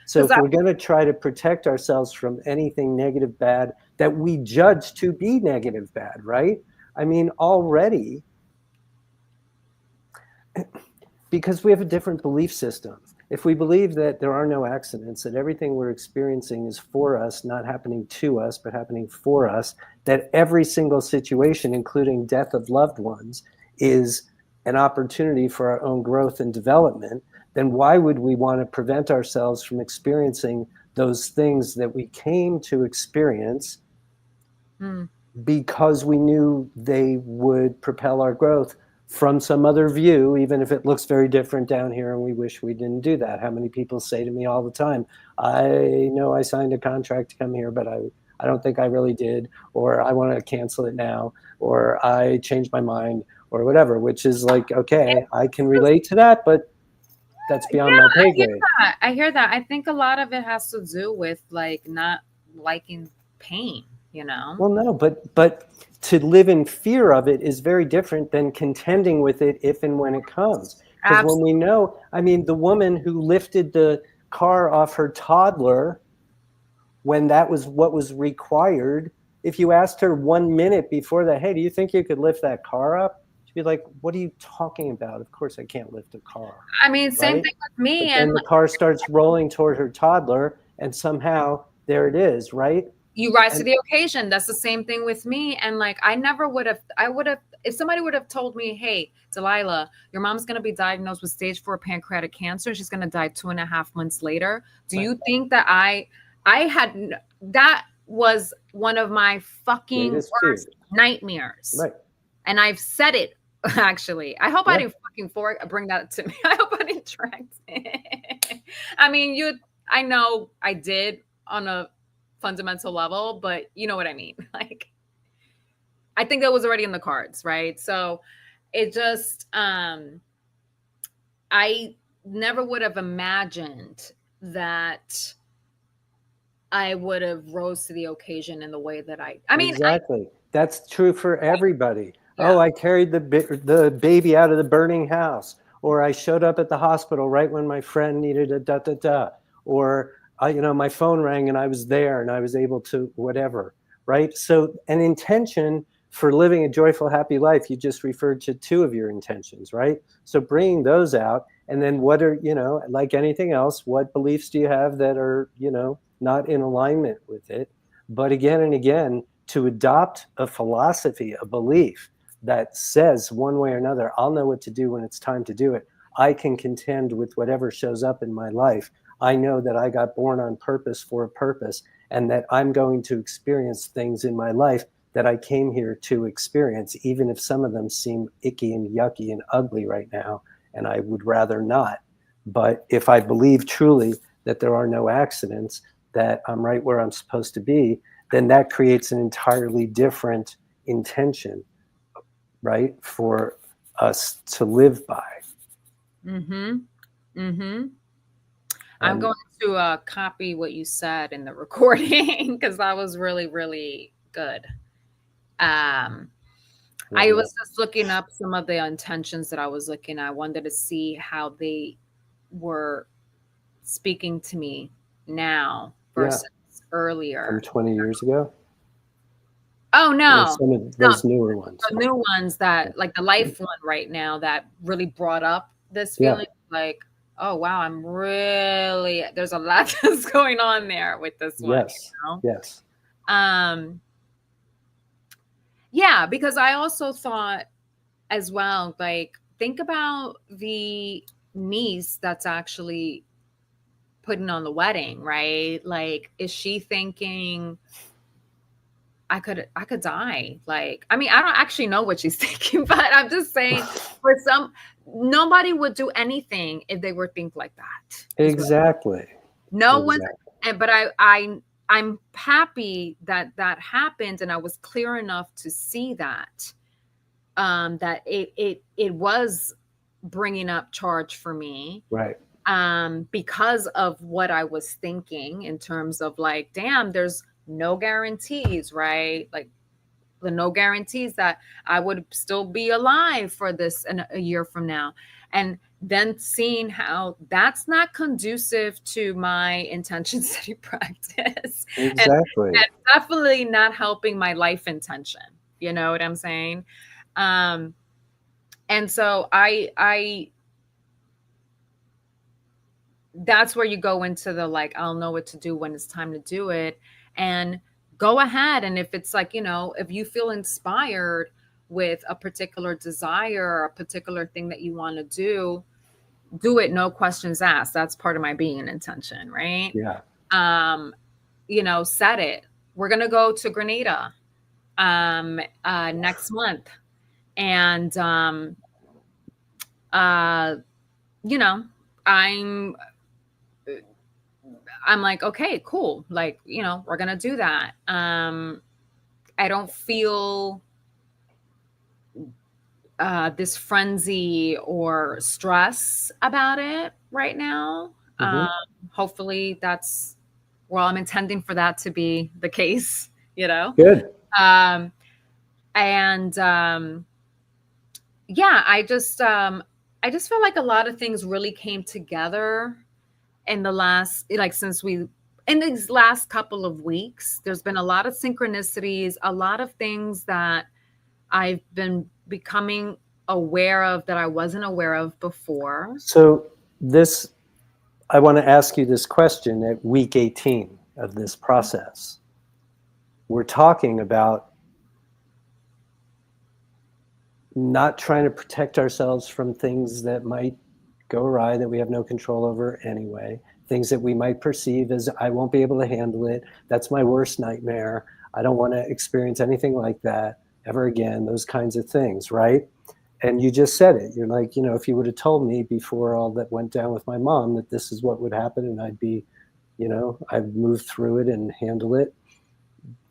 So Because if we're going to try to protect ourselves from anything negative, bad, that we judge to be negative, bad, right? I mean, already, because we have a different belief system. If we believe that there are no accidents, that everything we're experiencing is for us, not happening to us, but happening for us, that every single situation, including death of loved ones, is an opportunity for our own growth and development, then why would we want to prevent ourselves from experiencing those things that we came to experience because we knew they would propel our growth from some other view, even if it looks very different down here, and we wish we didn't do that? How many people say to me all the time, I know I signed a contract to come here, but I don't think I really did, or I want to cancel it now, or I changed my mind, or whatever, which is like, okay, I can relate to that, but that's yeah, beyond my pay I hear grade. that. I hear that. I think a lot of it has to do with like not liking pain, you know? Well, no, but to live in fear of it is very different than contending with it if and when it comes. Because when we know, I mean, the woman who lifted the car off her toddler when that was what was required if you asked her 1 minute before that, hey, do you think you could lift that car up? She'd be like, what are you talking about? Of course I can't lift a car, I mean, same right? thing with me. But And then the car starts rolling toward her toddler, and somehow there it is, right? you rise to And the occasion. That's the same thing with me. And like, I never would have, I would have, if somebody would have told me, hey, Delilah, your mom's going to be diagnosed with stage 4 pancreatic cancer. She's going to die 2.5 months later. Do right, you think that I had, that was one of my fucking greatest fear, worst nightmares. right? And I've said it actually. I hope I Yeah, didn't fucking bring that to me. I hope I didn't drag it. I mean, I know I did on a fundamental level, but you know what I mean. Like, I think that was already in the cards, right? So it just, I never would have imagined that I would have rose to the occasion in the way that I mean, exactly. That's true for everybody. Oh, yeah. I carried the baby out of the burning house, or I showed up at the hospital right when my friend needed a da da da, or my phone rang and I was there and I was able to whatever, right? So an intention for living a joyful, happy life, you just referred to two of your intentions, right? So bringing those out, and then what are, like anything else, what beliefs do you have that are, not in alignment with it? But again and again, to adopt a philosophy, a belief that says one way or another, I'll know what to do when it's time to do it. I can contend with whatever shows up in my life. I know that I got born on purpose for a purpose, and that I'm going to experience things in my life that I came here to experience, even if some of them seem icky and yucky and ugly right now, and I would rather not. But if I believe truly that there are no accidents, that I'm right where I'm supposed to be, then that creates an entirely different intention, right, for us to live by. Mm-hmm. Mm-hmm. I'm And going to copy what you said in the recording because that was really, really good. Um, I love was that. just looking up some of the intentions that I was looking at. I wanted to see how they were speaking to me now Yeah, versus from earlier. 20 years ago, Oh or no, some of no, those newer ones. the new ones Yeah, that like the life one right now that really brought up this yeah. feeling like, oh wow, I'm really there's a lot that's going on there with this one, Yes, you know? yes. Um, yeah, because I also thought as well, like, think about the niece that's actually putting on the wedding, right? Like, is she thinking I could die? Like, I mean, I don't actually know what she's thinking, but I'm just saying for some nobody would do anything if they were think like that. Is what Exactly, no one's exactly. and but I'm happy that that happened and I was clear enough to see that that it was bringing up charge for me Right. because of what I was thinking in terms of like, damn, there's no guarantees, right? Like the no guarantees that I would still be alive for this in a year from now. And then seeing how that's not conducive to my intention setting practice Exactly. and definitely not helping my life intention. You know what I'm saying? Um, and so I that's where you go into the like, I'll know what to do when it's time to do it. And go ahead. And if it's like, if you feel inspired with a particular desire or a particular thing that you want to do it, no questions asked. That's part of my being an intention, right? Yeah. Um, set it. We're gonna go to Grenada next month. And uh, you know, I'm I'm like, okay, cool. Like, we're gonna do that. I don't feel this frenzy or stress about it right now. Hmm. Hopefully that's well, I'm intending for that to be the case, you know. Good. Um, and yeah, I just feel like a lot of things really came together in the last like since we in these last couple of weeks, there's been a lot of synchronicities, a lot of things that I've been becoming aware of that I wasn't aware of before. So this, I want to ask you this question at week 18 of this process. We're talking about not trying to protect ourselves from things that might go awry that we have no control over anyway, things that we might perceive as, I won't be able to handle it. That's my worst nightmare. I don't want to experience anything like that ever again, those kinds of things, right? And you just said it. You're like, if you would have told me before all that went down with my mom that this is what would happen and I'd be, I'd move through it and handle it,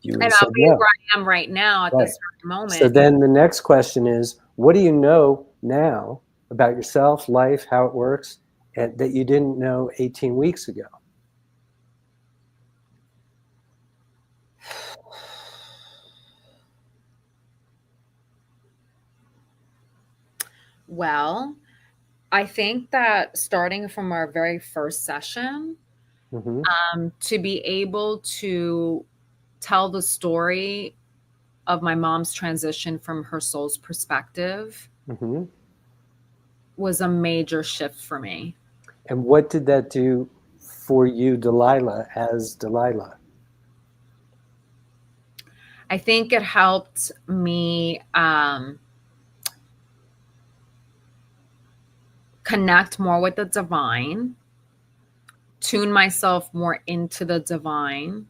you would And have I'll said be no. where I am right now at Right. this moment. So then the next question is, what do you know now about yourself, life, how it works, and that you didn't know 18 weeks ago? Well, I think that starting from our very first session, to be able to tell the story of my mom's transition from her soul's perspective was a major shift for me. And what did that do for you, Delilah, as Delilah? I think it helped me connect more with the divine, tune myself more into the divine.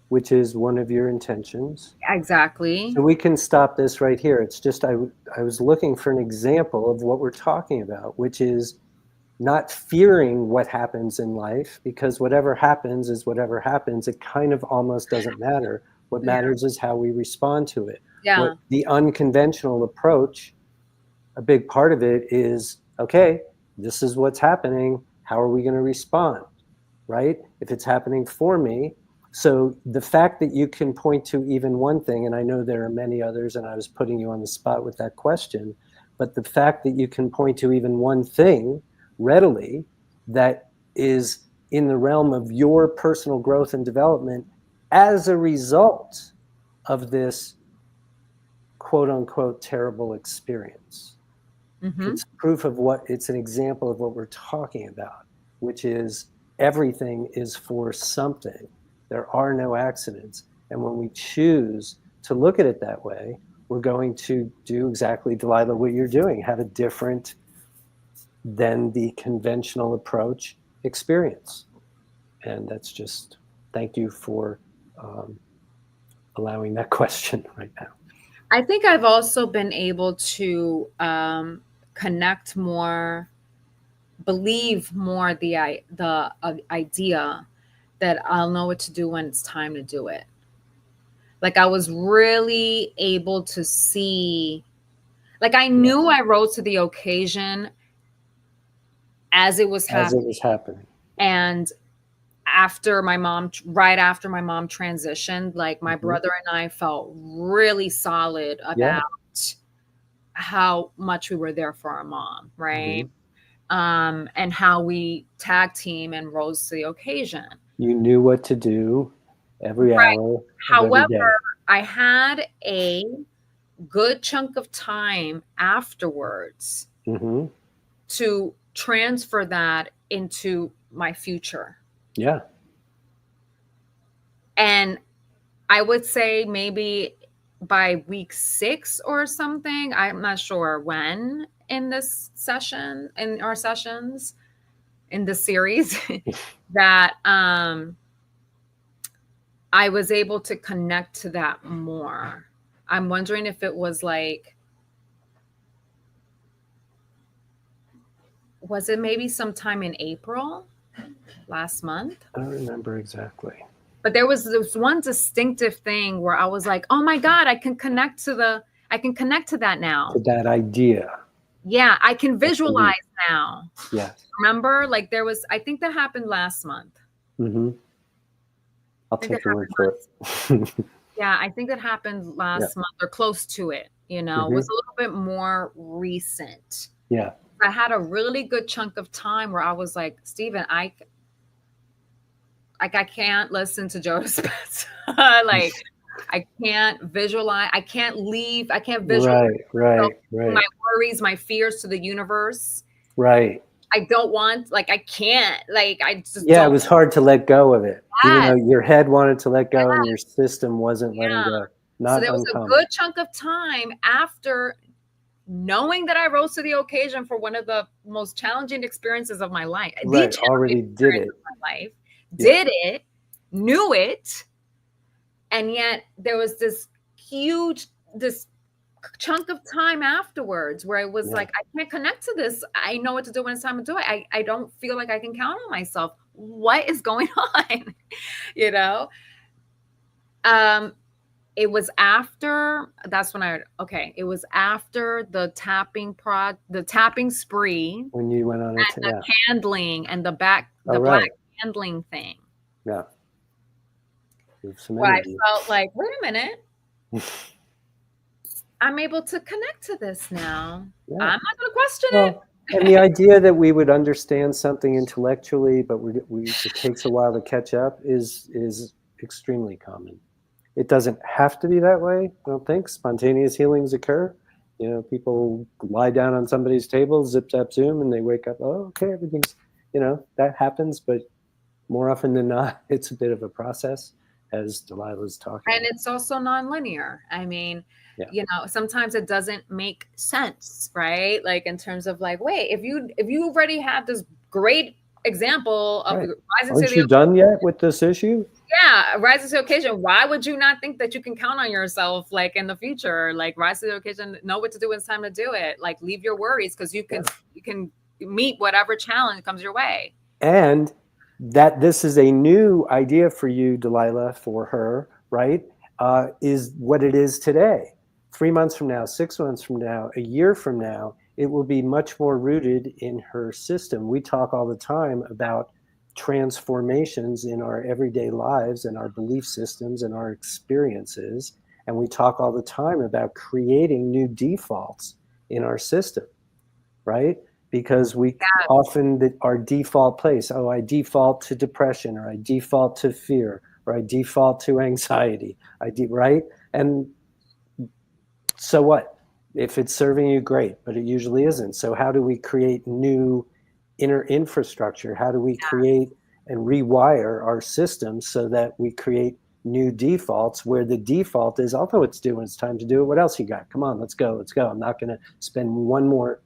Which is one of your intentions. Exactly. So we can stop this right here. It's just I was looking for an example of what we're talking about, which is not fearing what happens in life, because whatever happens is whatever happens. It kind of almost doesn't matter. What matters is how we respond to it. Yeah. What the unconventional approach, a big part of it is, okay, this is what's happening. How are we going to respond, right? If it's happening for me. So the fact that you can point to even one thing, and I know there are many others, and I was putting you on the spot with that question, but the fact that you can point to even one thing readily that is in the realm of your personal growth and development as a result of this quote unquote terrible experience. It's proof of it's an example of what we're talking about, which is everything is for something. There are no accidents. And when we choose to look at it that way, we're going to do exactly, Delilah, what you're doing, have a different than the conventional approach experience. And that's just, thank you for allowing that question right now. I think I've also been able to connect more, believe more the idea that I'll know what to do when it's time to do it. Like I was really able to see, like I knew I rose to the occasion as it was happening. As it was happening. And right after my mom transitioned, like my brother and I felt really solid about how much we were there for our mom, right? And how we tag team and rose to the occasion. You knew what to do every hour. However, every day. I had a good chunk of time afterwards to transfer that into my future. Yeah. And I would say maybe by week 6 or something, I'm not sure when in this session, in our sessions, in the series, that I was able to connect to that more. I'm wondering if it was like, was it maybe sometime in April last month? I don't remember exactly. But there was this one distinctive thing where I was like, oh my God, I can connect to that now. To that idea. Yeah, I can visualize now. Yeah. Remember, like I think that happened last month. I'll take your word for it. Yeah, I think that happened last month or close to it. It was a little bit more recent. Yeah. I had a really good chunk of time where I was like, Steven, I can't listen to Joe Dispenza. Like, I can't visualize. I can't leave. I can't visualize Right, myself, right, my right, worries, my fears to the universe. right. I don't want, like, I can't, like, I just Yeah, it don't. was hard to let go of it, even though Yes, your head wanted to let go and yes, your system wasn't letting yeah. go. So Not there was a uncommon. good chunk of time after knowing that I rose to the occasion for one of the most challenging experiences of my life, the Right, challenging already did experience it. of my life, Yeah, did it, knew it, and yet there was this chunk of time afterwards where I was yeah. like, I can't connect to this. I know what to do when it's time to do it. I don't feel like I can count on myself. What is going on? you know? Um, it was after that's when it was after the tapping spree When you went on it, and the yeah. candling and All the black right. candling thing. Yeah. There's some Where I energy. felt like, wait a minute, I'm able to connect to this now. Yeah. I'm not going to question Well, and the it. idea that we would understand something intellectually, but it takes a while to catch up is extremely common. It doesn't have to be that way. I don't think spontaneous healings occur. You know, people lie down on somebody's table, zip zap zoom, and they wake up. Oh, okay, everything's. You know, that happens, but more often than not, it's a bit of a process, as Delilah's talking And about. it's also nonlinear. I mean, Yeah, sometimes it doesn't make sense, right? Like in terms of like, wait, if you already have this great example of right. rising to Aren't the you done yet with this issue? yeah, rising to the occasion, why would you not think that you can count on yourself like in the future? Like rise to the occasion, know what to do when it's time to do it. Like leave your worries because Yeah. you can meet whatever challenge comes your way. And that this is a new idea for you, Delilah, for her, right? Is what it is today. 3 months from now, 6 months from now, a year from now, it will be much more rooted in her system. We talk all the time about transformations in our everyday lives and our belief systems and our experiences. And we talk all the time about creating new defaults in our system, right? Because we often our default place, oh, I default to depression, or I default to fear, or I default to anxiety, right? And so what? If it's serving you, great, but it usually isn't. So how do we create new inner infrastructure? How do we create and rewire our systems so that we create new defaults where the default is, although it's due when it's time to do it, what else you got? Come on, let's go, let's go. I'm not going to spend one more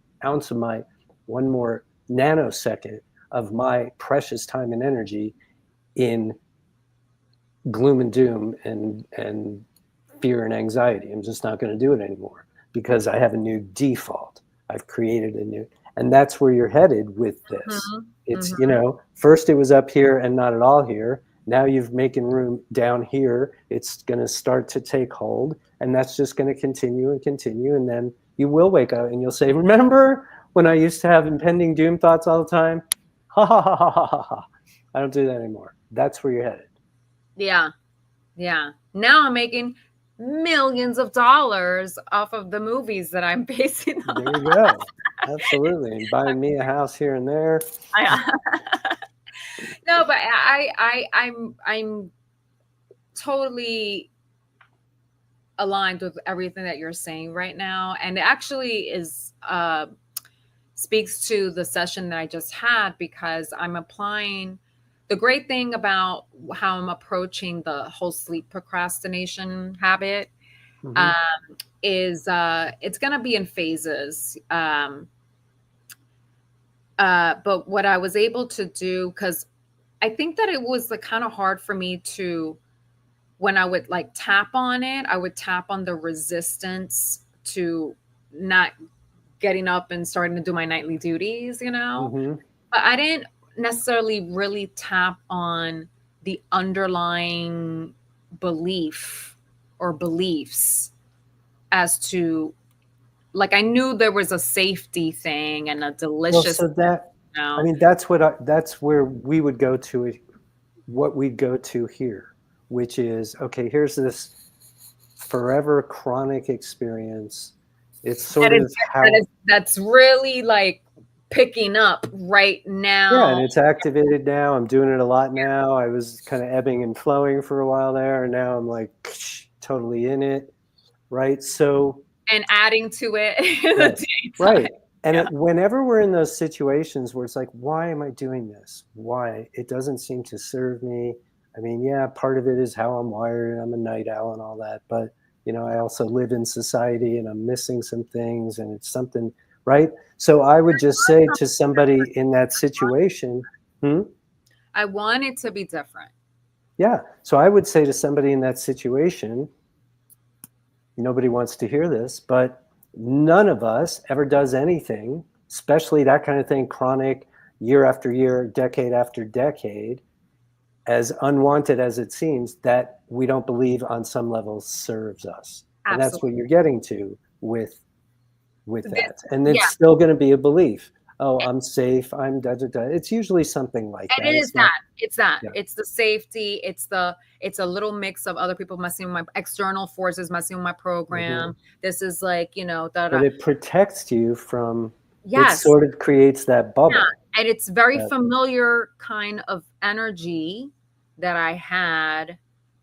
nanosecond of my precious time and energy in gloom and doom and fear and anxiety. I'm just not going to do it anymore because I have a new default. I've created a new, and that's where you're headed with this. Mm-hmm. It's, Mm-hmm. first it was up here and not at all here. Now you've making room down here. It's going to start to take hold, and that's just going to continue and continue. And then you will wake up and you'll say, remember when I used to have impending doom thoughts all the time? Ha ha ha ha ha ha ha. I don't do that anymore. That's where you're headed. Yeah. Yeah. Now I'm making millions of dollars off of the movies that I'm basing on. There you go. Absolutely. And buying me a house here and there. No, but I'm totally aligned with everything that you're saying right now, and it actually is speaks to the session that I just had because I'm applying the great thing about how I'm approaching the whole sleep procrastination habit Mm-hmm. um, is it's going to be in phases. But what I was able to do, because I think that it was like kind of hard for me to, when I would like tap on it, I would tap on the resistance to not getting up and starting to do my nightly duties, Mm-hmm. But I didn't necessarily really tap on the underlying belief or beliefs as to, like, I knew there was a safety thing and a Well, delicious, so that, you I know. mean, that's where we would go to, what we'd go to here, which is, okay, here's this forever chronic experience. It's that sort is of how, that's really like picking up right Yeah, now. and it's activated now. I'm doing it a lot now. I was kind of ebbing and flowing for a while there, and now I'm like totally in it, right? So, And adding to it in the yes, daytime. right. And Yeah, whenever we're in those situations where it's like, why am I doing this? Why? It doesn't seem to serve me. I mean, yeah, part of it is how I'm wired, and I'm a night owl and all that, but I also live in society and I'm missing some things, and it's something, right? So I would just say to somebody in that situation, hmm? I want it to be different. Yeah. So I would say to somebody in that situation, nobody wants to hear this, but none of us ever does anything, especially that kind of thing, chronic, year after year, decade after decade, as unwanted as it seems, that we don't believe on some level serves us. And that's what Absolutely. you're getting to with This, that. And yeah, it's still going to be a belief. Oh, I'm safe. I'm da da da. It's usually something like and that. it is It's not. that. It's that. Yeah. It's the safety. It's a little mix of other people messing with my external forces, messing with my Mm-hmm. program. This is like, But it protects you from. It yes. sort of creates that Yeah. bubble. And it's very That, familiar kind of energy that I had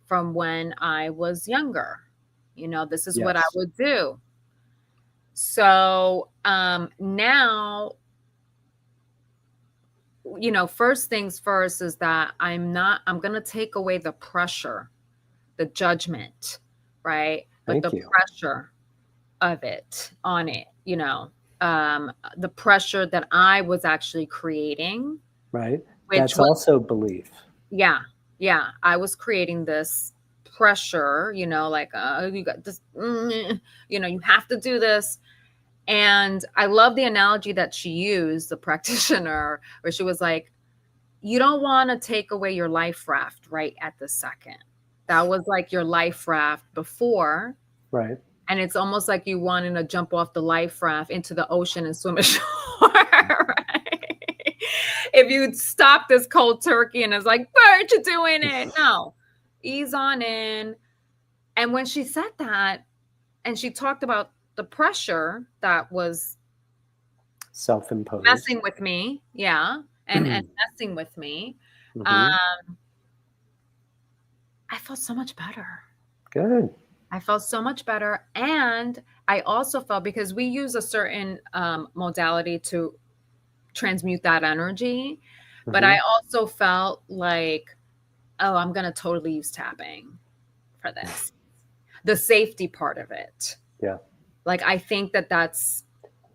from when I was younger. This is what I yes. would do. So now, first things first is that I'm going to take away the pressure, the judgment, right? But the Thank you. pressure of it on it, the pressure that I was actually creating, Right. which That's was, also belief. yeah, yeah, I was creating this pressure, like, you got this, you have to do this. And I love the analogy that she used, the practitioner, where she was like, you don't want to take away your life raft right at the second. That was like your life raft before. Right. And it's almost like you wanting to jump off the life raft into the ocean and swim ashore. Right? If you stop this cold turkey and it's like, Bert, you're doing it. No, ease on in. And when she said that, and she talked about the pressure that was Self-imposed. messing with me, yeah, and messing with me, Mm-hmm. um, I felt so much better. Good. I felt so much better. And I also felt, because we use a certain modality to transmute that energy, but Mm-hmm. I also felt like, oh, I'm going to totally use tapping for this. The safety part of it. Yeah. Like, I think that that's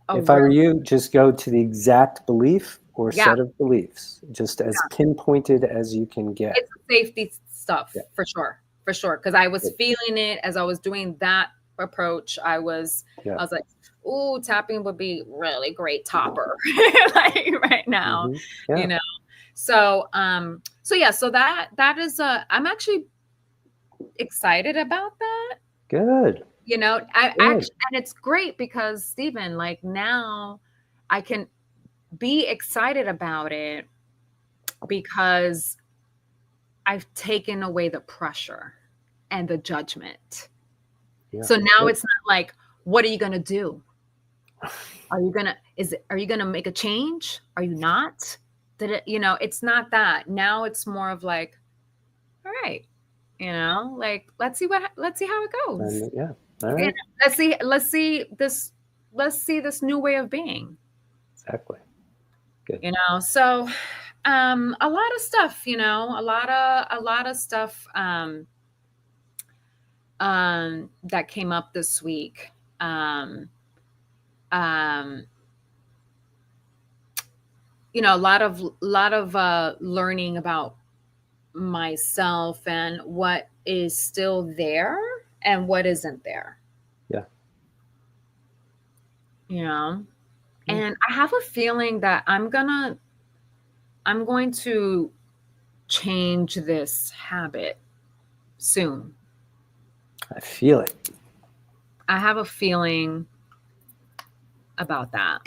a If I real, were you, just go to the exact belief or yeah, set of beliefs, just as yeah. pinpointed as you can get. It's safety stuff Yeah. for sure. For sure. Because I was Good. feeling it as I was doing that approach. Yeah. I was like, ooh, tapping would be really great topper like right now, Mm-hmm. Yeah. you know. So yeah, so that is I'm actually excited about that. Good. I Good. actually, and it's great because Stephen, like, now I can be excited about it because I've taken away the pressure and the judgment. Yeah. So now Good. it's not like, what are you going to do? Are you going to make a change? Are you not? It's not that. Now it's more of like, all right, like, let's see how it goes. And yeah. All You know, right. let's see this new way of being, Exactly. Good. so a lot of stuff, a lot of stuff that came up this week. Um, a lot of learning about myself and what is still there and what isn't there. Yeah. Yeah. And I have a feeling that I'm going to change this habit soon. I feel it. I have a feeling about that.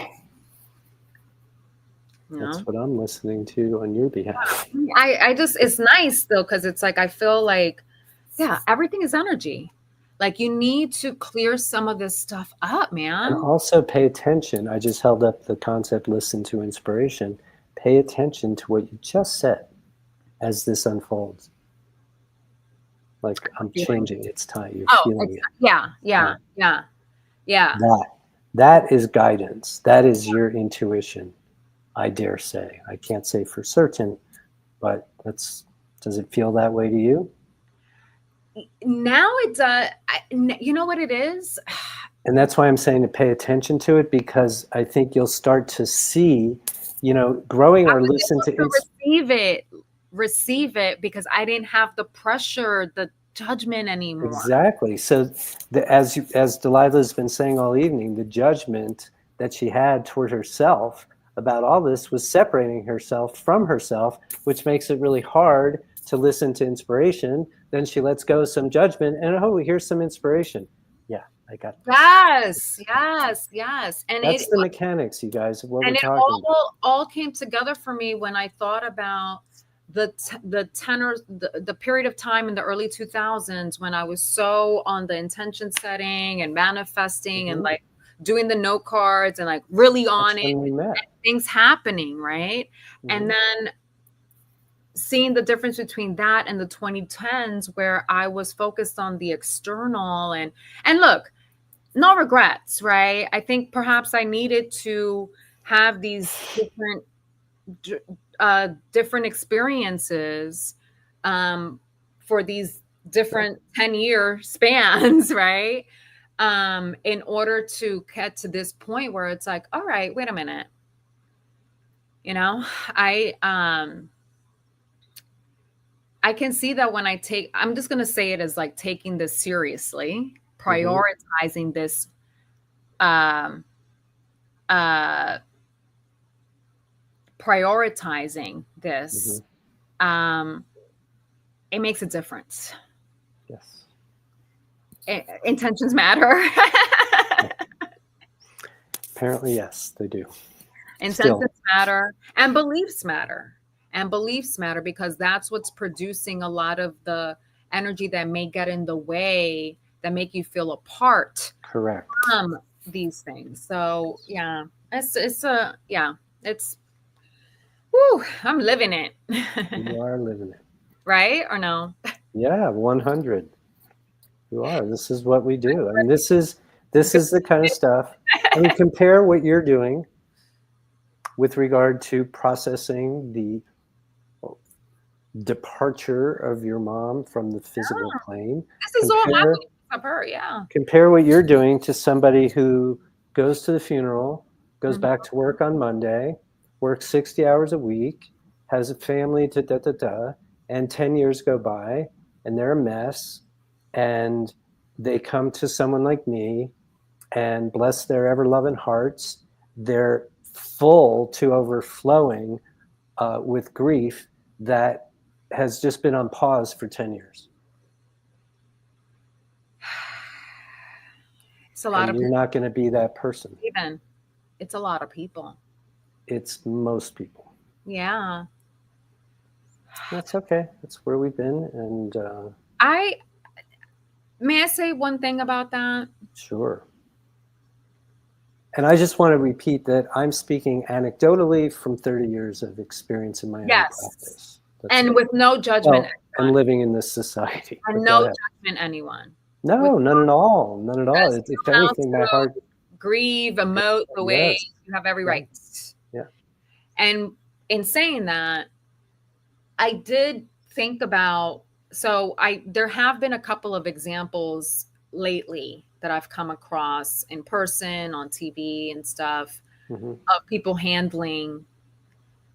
That's what I'm listening to on your behalf. I just, it's nice though, because it's like I feel like, yeah, everything is energy. Like, you need to clear some of this stuff up, And man. also pay attention. I just held up the concept, listen to inspiration. Pay attention to what you just said as this unfolds. Like, I'm Feeling. changing. It's time. You're Oh, feeling it. yeah, Yeah. yeah, yeah, yeah. That is guidance. That is your intuition. I dare say. I can't say for certain, but does it feel that way to you? Now it does. You know what it is? And that's why I'm saying to pay attention to it, because I think you'll start to see, growing I or was listen able to to receive it because I didn't have the pressure, the judgment anymore. exactly. So as Delilah's been saying all evening, the judgment that she had toward herself about all this was separating herself from herself, which makes it really hard to listen to inspiration. Then she lets go of some judgment, and oh, here's some inspiration. Yeah, I got this. Yes, yes, yes. That's the mechanics, you guys, of what we're And it talking about. all came together for me when I thought about the tenor, the period of time in the early 2000s when I was so on the intention setting and manifesting and Mhm. like doing the note cards and like really That's on it, when we met. things happening, right? And Mhm. then seeing the difference between that and the 2010s where I was focused on the external and look, no regrets, right? I think perhaps I needed to have these different experiences for these different 10-year spans, right? In order to get to this point where it's like, all right, wait a minute. You know, I can see that when I'm just gonna say it as like taking this seriously, Mhm. prioritizing this um uh prioritizing this, Mhm. um, it makes a difference. Yes. Intentions matter. Yeah. Apparently, yes, they do. Intentions Still. matter, and beliefs matter. And beliefs matter because that's what's producing a lot of the energy that may get in the way, that make you feel apart Correct. from these things. So yeah, it's a yeah, it's whoo, I'm living it. You are living it. Right or no? Yeah, 100. You are. This is what we do. And this is the kind of stuff. I mean, compare what you're doing with regard to processing the departure of your mom from the physical plane. This is all Compare happening of her, yeah. compare what you're doing to somebody who goes to the funeral, goes Mhm. back to work on Monday, works 60 hours a week, has a family to da da da, and 10 years go by and they're a mess, and they come to someone like me, and bless their ever loving hearts, they're full to overflowing with grief that has just been on pause for 10 years. It's a lot And of you're people, not going to be that person. even. It's a lot of people. It's most people. Yeah. That's okay. That's where we've been. And I may I say one thing about that? sure. And I just want to repeat that I'm speaking anecdotally from 30 years of experience in my own Yes. practice. That's And it. with no judgment, Well, and living in this society. and But go no ahead. judgment, anyone. With No, none at all. None at all. just If allowed anything, my to heart, grieve, emote the way yes. you have every Yeah. right. Yeah. And in saying that, I did think about so I there have been a couple of examples lately that I've come across in person, on TV and stuff, Hmm. of people handling,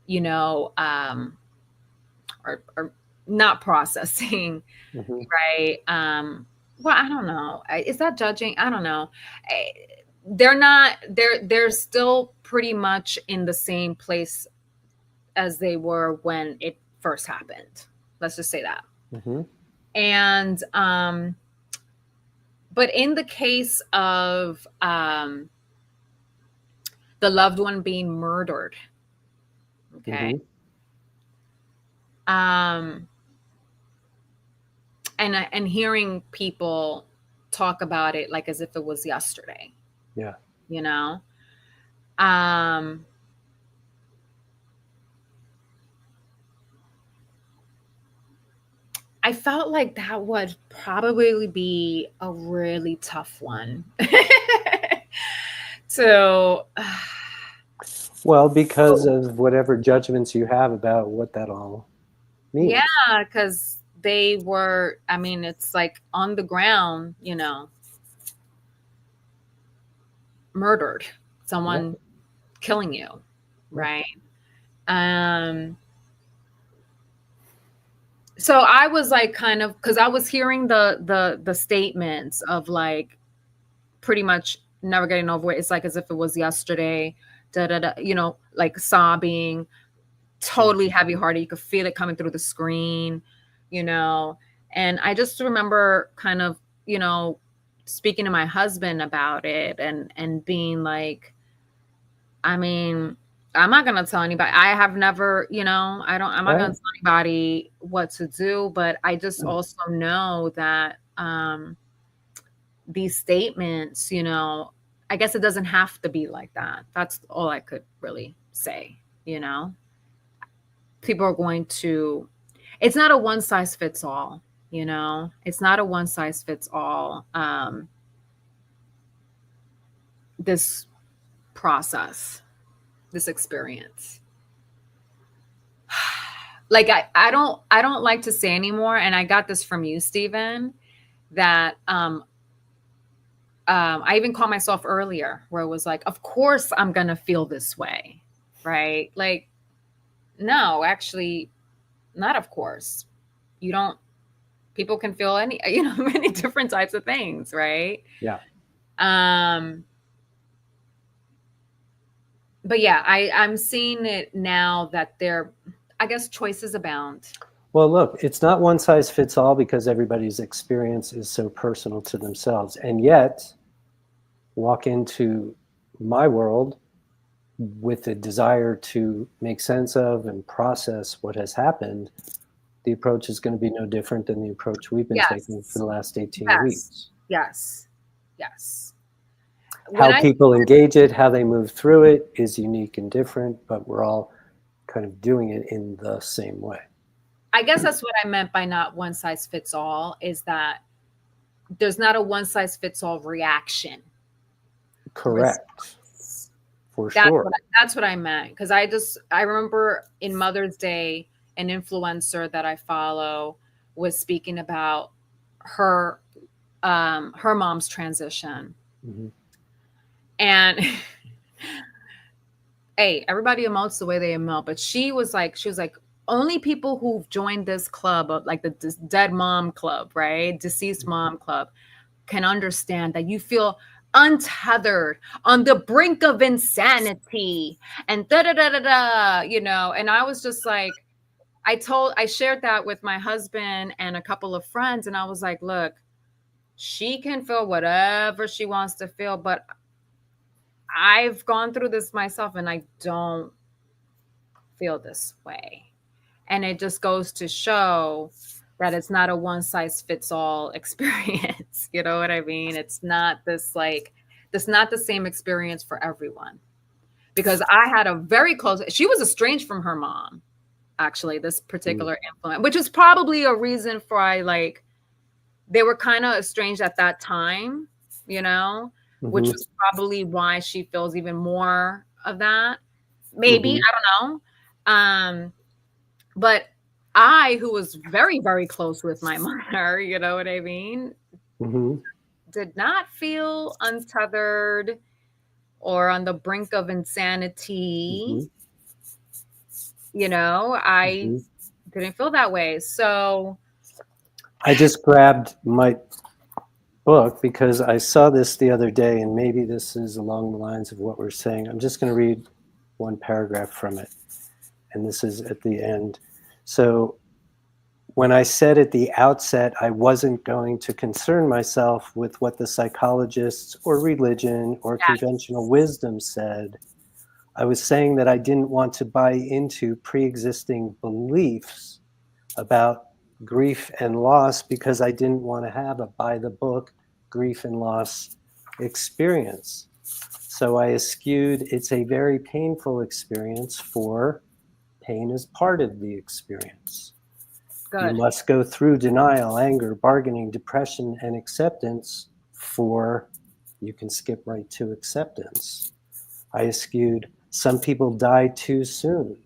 you know, or not processing, Hmm. right? Well, I don't know. Is that judging? I don't know. They're not. They're still pretty much in the same place as they were when it first happened. Let's just say that. Hmm. And but in the case of the loved one being murdered, okay, Hmm. um, and hearing people talk about it like as if it was yesterday, Yeah. you know? Um, I felt like that would probably be a really tough one. So, Well, because of whatever judgments you have about what that all yeah, means. because they were, I mean, it's like on the ground, murdered, Yeah. someone killing you, Yeah. right? Um, so I was like kind of because I was hearing the statements of like pretty much never getting over it. It's like as if it was yesterday, da da da, like sobbing, Mm. totally heavy hearted. You could feel it coming through the screen, you know. And I just remember kind of, speaking to my husband about it and being like, I mean, I'm not gonna tell anybody. I have never, I'm not gonna Right. tell anybody what to do, but I just Mm. also know that these statements, I guess it doesn't have to be like that. That's all I could really say, you know. People are going to it's not a one size fits all, It's not a one size fits all this process, this experience. Like I don't like to say anymore, and I got this from you, Steven, that I even called myself earlier where it was like, of course I'm gonna feel this way, right? Like, no, actually, not of course. You don't People can feel any, many different types of things, right? Yeah. Um, but yeah, I'm seeing it now that I guess choices abound. Well, look, it's not one size fits all because everybody's experience is so personal to themselves. And yet, walk into my world with a desire to make sense of and process what has happened, the approach is going to be no different than the approach we've been taking for Yes, the last 18 yes, weeks. yes, yes. When How I people engage it, how they move through it is unique and different, but we're all kind of doing it in the same way. I guess that's what I meant by not one size fits all, is that there's not a one size fits all reaction. Correct, Response. for That's sure. what I meant. Because I remember in Mother's Day, an influencer that I follow was speaking about her her mom's transition. Mm-hmm. And hey, everybody emotes the way they emote, but she was like, only people who've joined this club of like the dead mom club, right? Deceased mom club can understand that you feel untethered, on the brink of insanity, and da da da da da, And I was just like, I shared that with my husband and a couple of friends, and I was like, look, she can feel whatever she wants to feel, but I've gone through this myself and I don't feel this way. And it just goes to show that it's not a one size fits all experience. You know what I mean? It's not the same experience for everyone. Because I had she was estranged from her mom, actually, this Mm-hmm. particular influence, which is probably a reason for they were kind of estranged at that time, you know, which Mm-hmm. was probably why she feels even more of that. Maybe, Mm-hmm. I don't know. But I, who was very, very close with my mother, you know what I mean, Mm-hmm. did not feel untethered or on the brink of insanity. Mm-hmm. I Mm-hmm. didn't feel that way. So, I just grabbed my book because I saw this the other day, and maybe this is along the lines of what we're saying. I'm just going to read one paragraph from it, and this is at the end. So, when I said at the outset I wasn't going to concern myself with what the psychologists or religion or yes, conventional wisdom said, I was saying that I didn't want to buy into pre existing beliefs about grief and loss because I didn't want to have a by the book grief and loss experience. So I eschewed, it's a very painful experience, for pain is part of the experience. You Good. must go through denial, anger, bargaining, depression, and acceptance for you can skip right to acceptance. I eschewed some people die too soon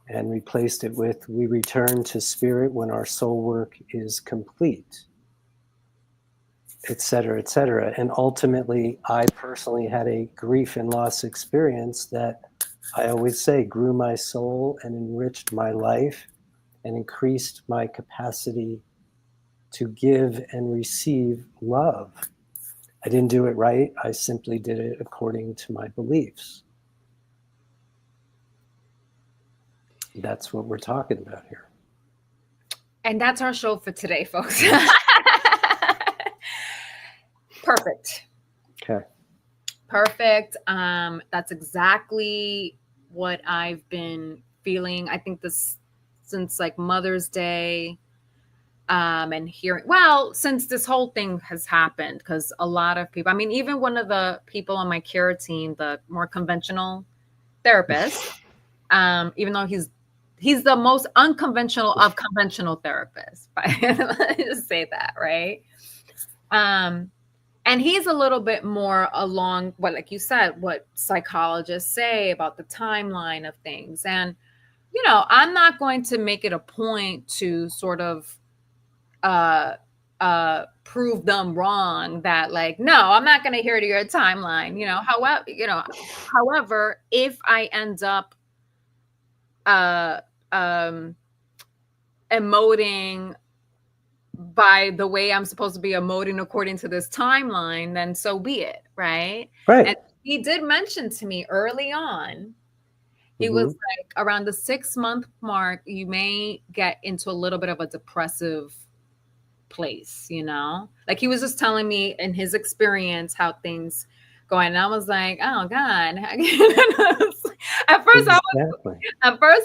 and replaced it with we return to spirit when our soul work is complete, etc., etc. And ultimately, I personally had a grief and loss experience that I always say grew my soul and enriched my life and increased my capacity to give and receive love. I didn't do it right. I simply did it according to my beliefs. That's what we're talking about here. And that's our show for today, folks. Perfect. Okay. Perfect. That's exactly what I've been feeling. I think this since like Mother's Day, and hearing, well, since this whole thing has happened, because a lot of people, I mean, even one of the people on my care team, the more conventional therapist, even though he's the most unconventional of conventional therapists, let me just say that, right? And he's a little bit more along what, like you said, what psychologists say about the timeline of things. And, you know, I'm not going to make it a point to sort of prove them wrong that like, no, I'm not going to adhere to your timeline, however, if I end up emoting by the way I'm supposed to be emoting according to this timeline, then so be it, right? Right. And he did mention to me early on, he was like, around the 6-month mark, you may get into a little bit of a depressive place, like he was just telling me in his experience how things going, and I was like, oh God. At first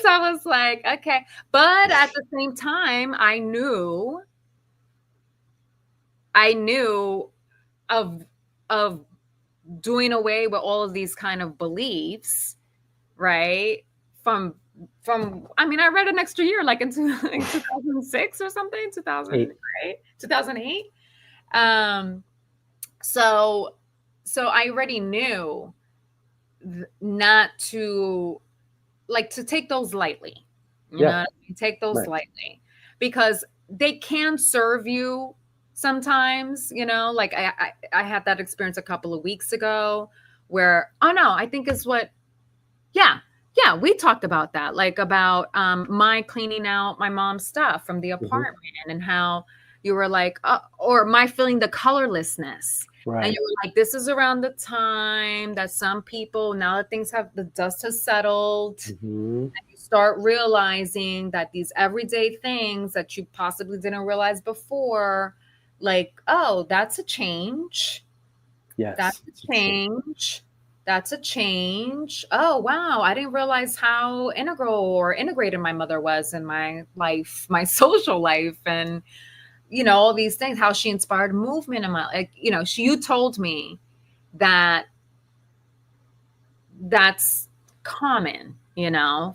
I was like, okay, but at the same time I knew of doing away with all of these kind of beliefs, right? From I mean, I read an extra year, like in 2006 or something, 2000, right? 2008. So I already knew not to take those lightly. Take those lightly, because they can serve you sometimes, like I had that experience a couple of weeks ago where, oh no, I think is what, yeah, we talked about that, like about my cleaning out my mom's stuff from the apartment, and how you were like, or my feeling the colorlessness. Right. And you were like, this is around the time that some people, now that the dust has settled, and you start realizing that these everyday things that you possibly didn't realize before, like, oh, that's a change. Yes. That's a change. That's a change. Oh, wow. I didn't realize how integral or integrated my mother was in my life, my social life, and, all these things, how she inspired movement in my, like, you told me that that's common,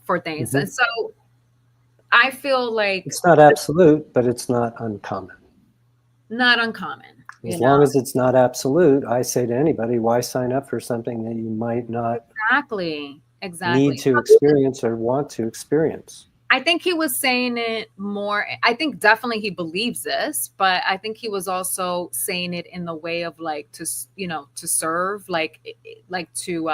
for things. And so I feel like it's not absolute, but it's not uncommon. Not uncommon. As long as it's not absolute, I say to anybody, why sign up for something that you might not exactly need to experience or want to experience? I think he was saying it more. I think definitely he believes this, but I think he was also saying it in the way of like to serve, like to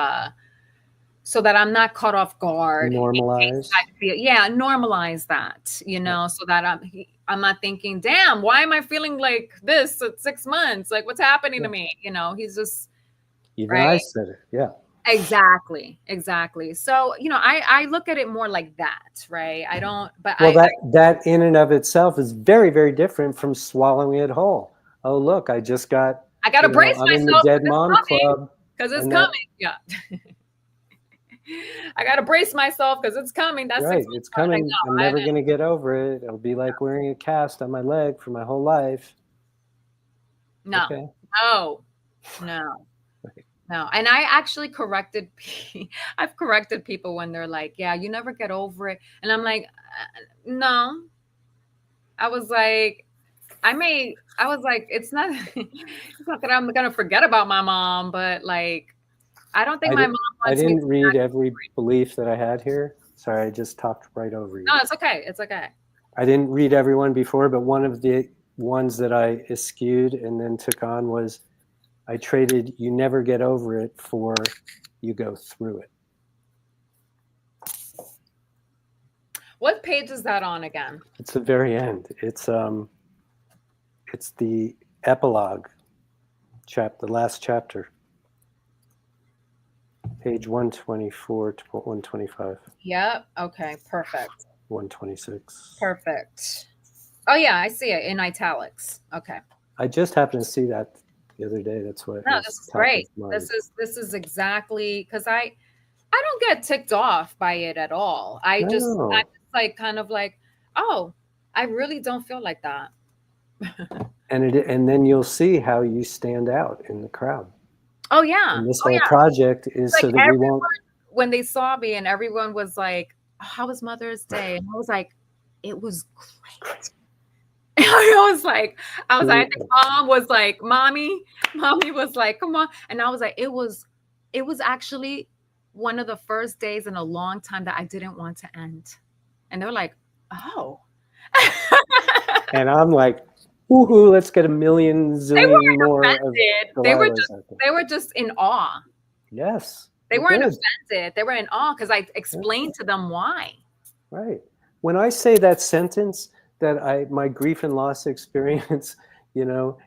so that I'm not caught off guard. Normalize. Normalize that, so that I'm not thinking, damn, why am I feeling like this at 6 months? Like, what's happening to me? He's just, even right? I said it. Yeah. Exactly. So, I look at it more like that, right? I don't, but that in and of itself is very, very different from swallowing it whole. Oh, look, I got to brace myself. I'm in the Dead Mom Club. Because it's coming. Yeah. I got to brace myself because it's coming. That's right. It's coming. I'm never going to get over it. It'll be like wearing a cast on my leg for my whole life. No, Okay. no, no. No, and I actually corrected I've corrected people when they're like, "Yeah, you never get over it." And I'm like, "No." I was like, I was like, it's not it's not that I'm gonna forget about my mom, but like I don't think I, my di- mom I wants me to didn't read act every free. belief that I had here. Sorry, I just talked right over you. No, it's okay. It's okay. I didn't read everyone before, but one of the ones that I eschewed and then took on was I traded "you never get over it" for "you go through it." What page is that on again? It's the very end. It's the epilogue the last chapter, page 124 to 125, Yep. Okay. Perfect. 126. Perfect. Oh yeah, I see it in italics. Okay. I just happened to see that the other day. That's why it No, this was is top of great. mind. This is exactly because I don't get ticked off by it at all. I'm No. just like kind of like, oh, I really don't feel like that. And then you'll see how you stand out in the crowd. Oh yeah. And this Oh whole yeah. project is Like so that we won't. everyone when they saw me and everyone was like, "Oh, how was Mother's Day?" And I was like, it was great. I was like, I think mom was like, mommy was like, come on. And I was like, it was actually one of the first days in a long time that I didn't want to end. And they were like, oh. And I'm like, woohoo, let's get a million They zillion weren't more of offended. Delilahs out there. They were just in awe. Yes. They Well, weren't good. offended. They were in awe because I Yeah, explained to them why. right. When I say that sentence, that my grief and loss experience,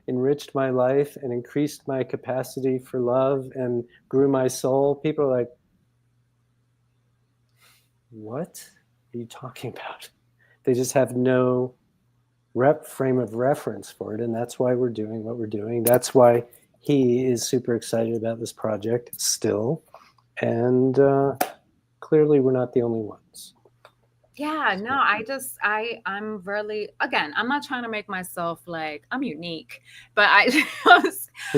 enriched my life and increased my capacity for love and grew my soul, people are like, what are you talking about? They just have no frame of reference for it, and that's why we're doing what we're doing. That's why he is super excited about this project still, and clearly we're not the only ones. Yeah, no, I'm really, again, I'm not trying to make myself like I'm unique, but Well,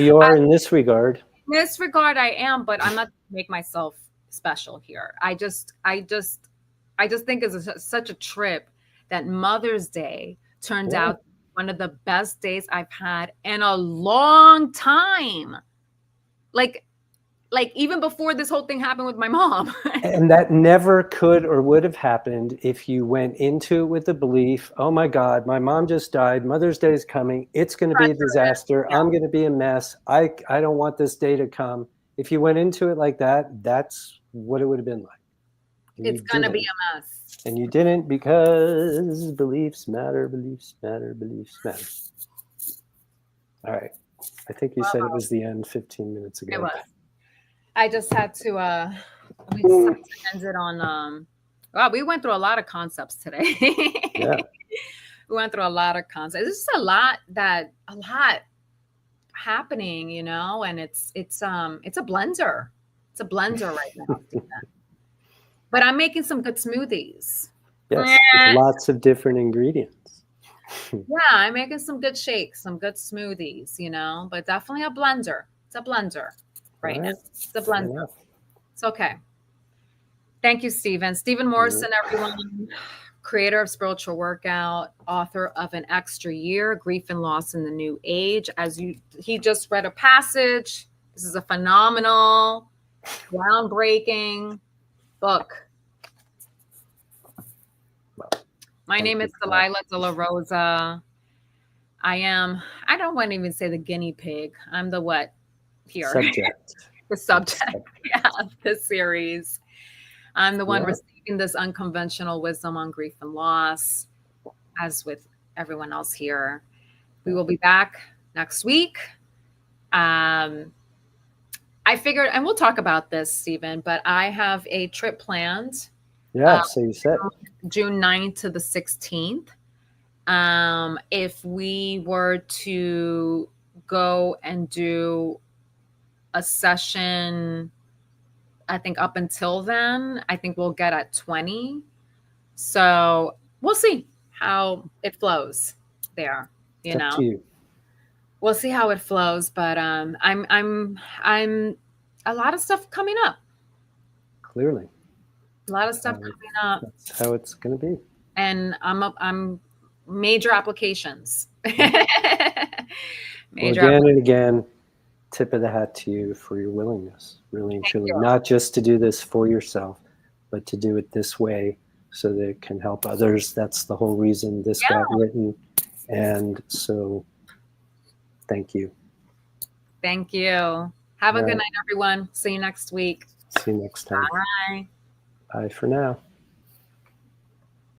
you I are in this regard. in this regard I am, but I'm not make myself special here. I just think it's such a trip that Mother's Day turned Yeah. out one of the best days I've had in a long time. Like even before this whole thing happened with my mom. And that never could or would have happened if you went into it with the belief, oh my God, my mom just died. Mother's Day is coming. It's going to be a disaster. Yeah, I'm going to be a mess. I don't want this day to come. If you went into it like that, that's what it would have been like. And you it's gonna be didn't. a mess. And you didn't because beliefs matter, beliefs matter, beliefs matter. All right. I think you said it was the end 15 minutes It ago. was. I just had to we just had to end it on wow, we went through a lot of concepts today. Yeah. We went through a lot of concepts. This is a lot happening, and it's a blender. It's a blender right now. But I'm making some good smoothies. Yes. With lots of different ingredients. Yeah, I'm making some good shakes, some good smoothies, but definitely a blender. It's a blender right now. It's a blender. Enough. It's okay. Thank you, Steven. Steven Morrison, everyone, creator of Spiritual Workout, author of An Extra Year, Grief and Loss in the New Age. He just read a passage. This is a phenomenal, groundbreaking book. My name is Delilah De La Rosa. I don't want to even say the guinea pig. I'm the what here? Subject. The subject, yeah, this series. I'm the one receiving this unconventional wisdom on grief and loss, as with everyone else here. We will be back next week. I figured, and we'll talk about this, Stephen, but I have a trip planned. Yeah, so you said. June 9th to the 16th. If we were to go and do a session, I think up until then, I think we'll get at 20. So we'll see how it flows there, It's up to you. we'll see how it flows. But I'm a lot of stuff coming up. Clearly. A lot of stuff coming up, That's how it's going to be. and I'm major applications. Well, Major again and again, tip of the hat to you for your willingness, really and truly, not just to do this for yourself, but to do it this way so that it can help others. That's the whole reason this got written. And so thank you. Thank you. Have a All good right. night, everyone. See you next week. See you next time. Bye. Bye for now.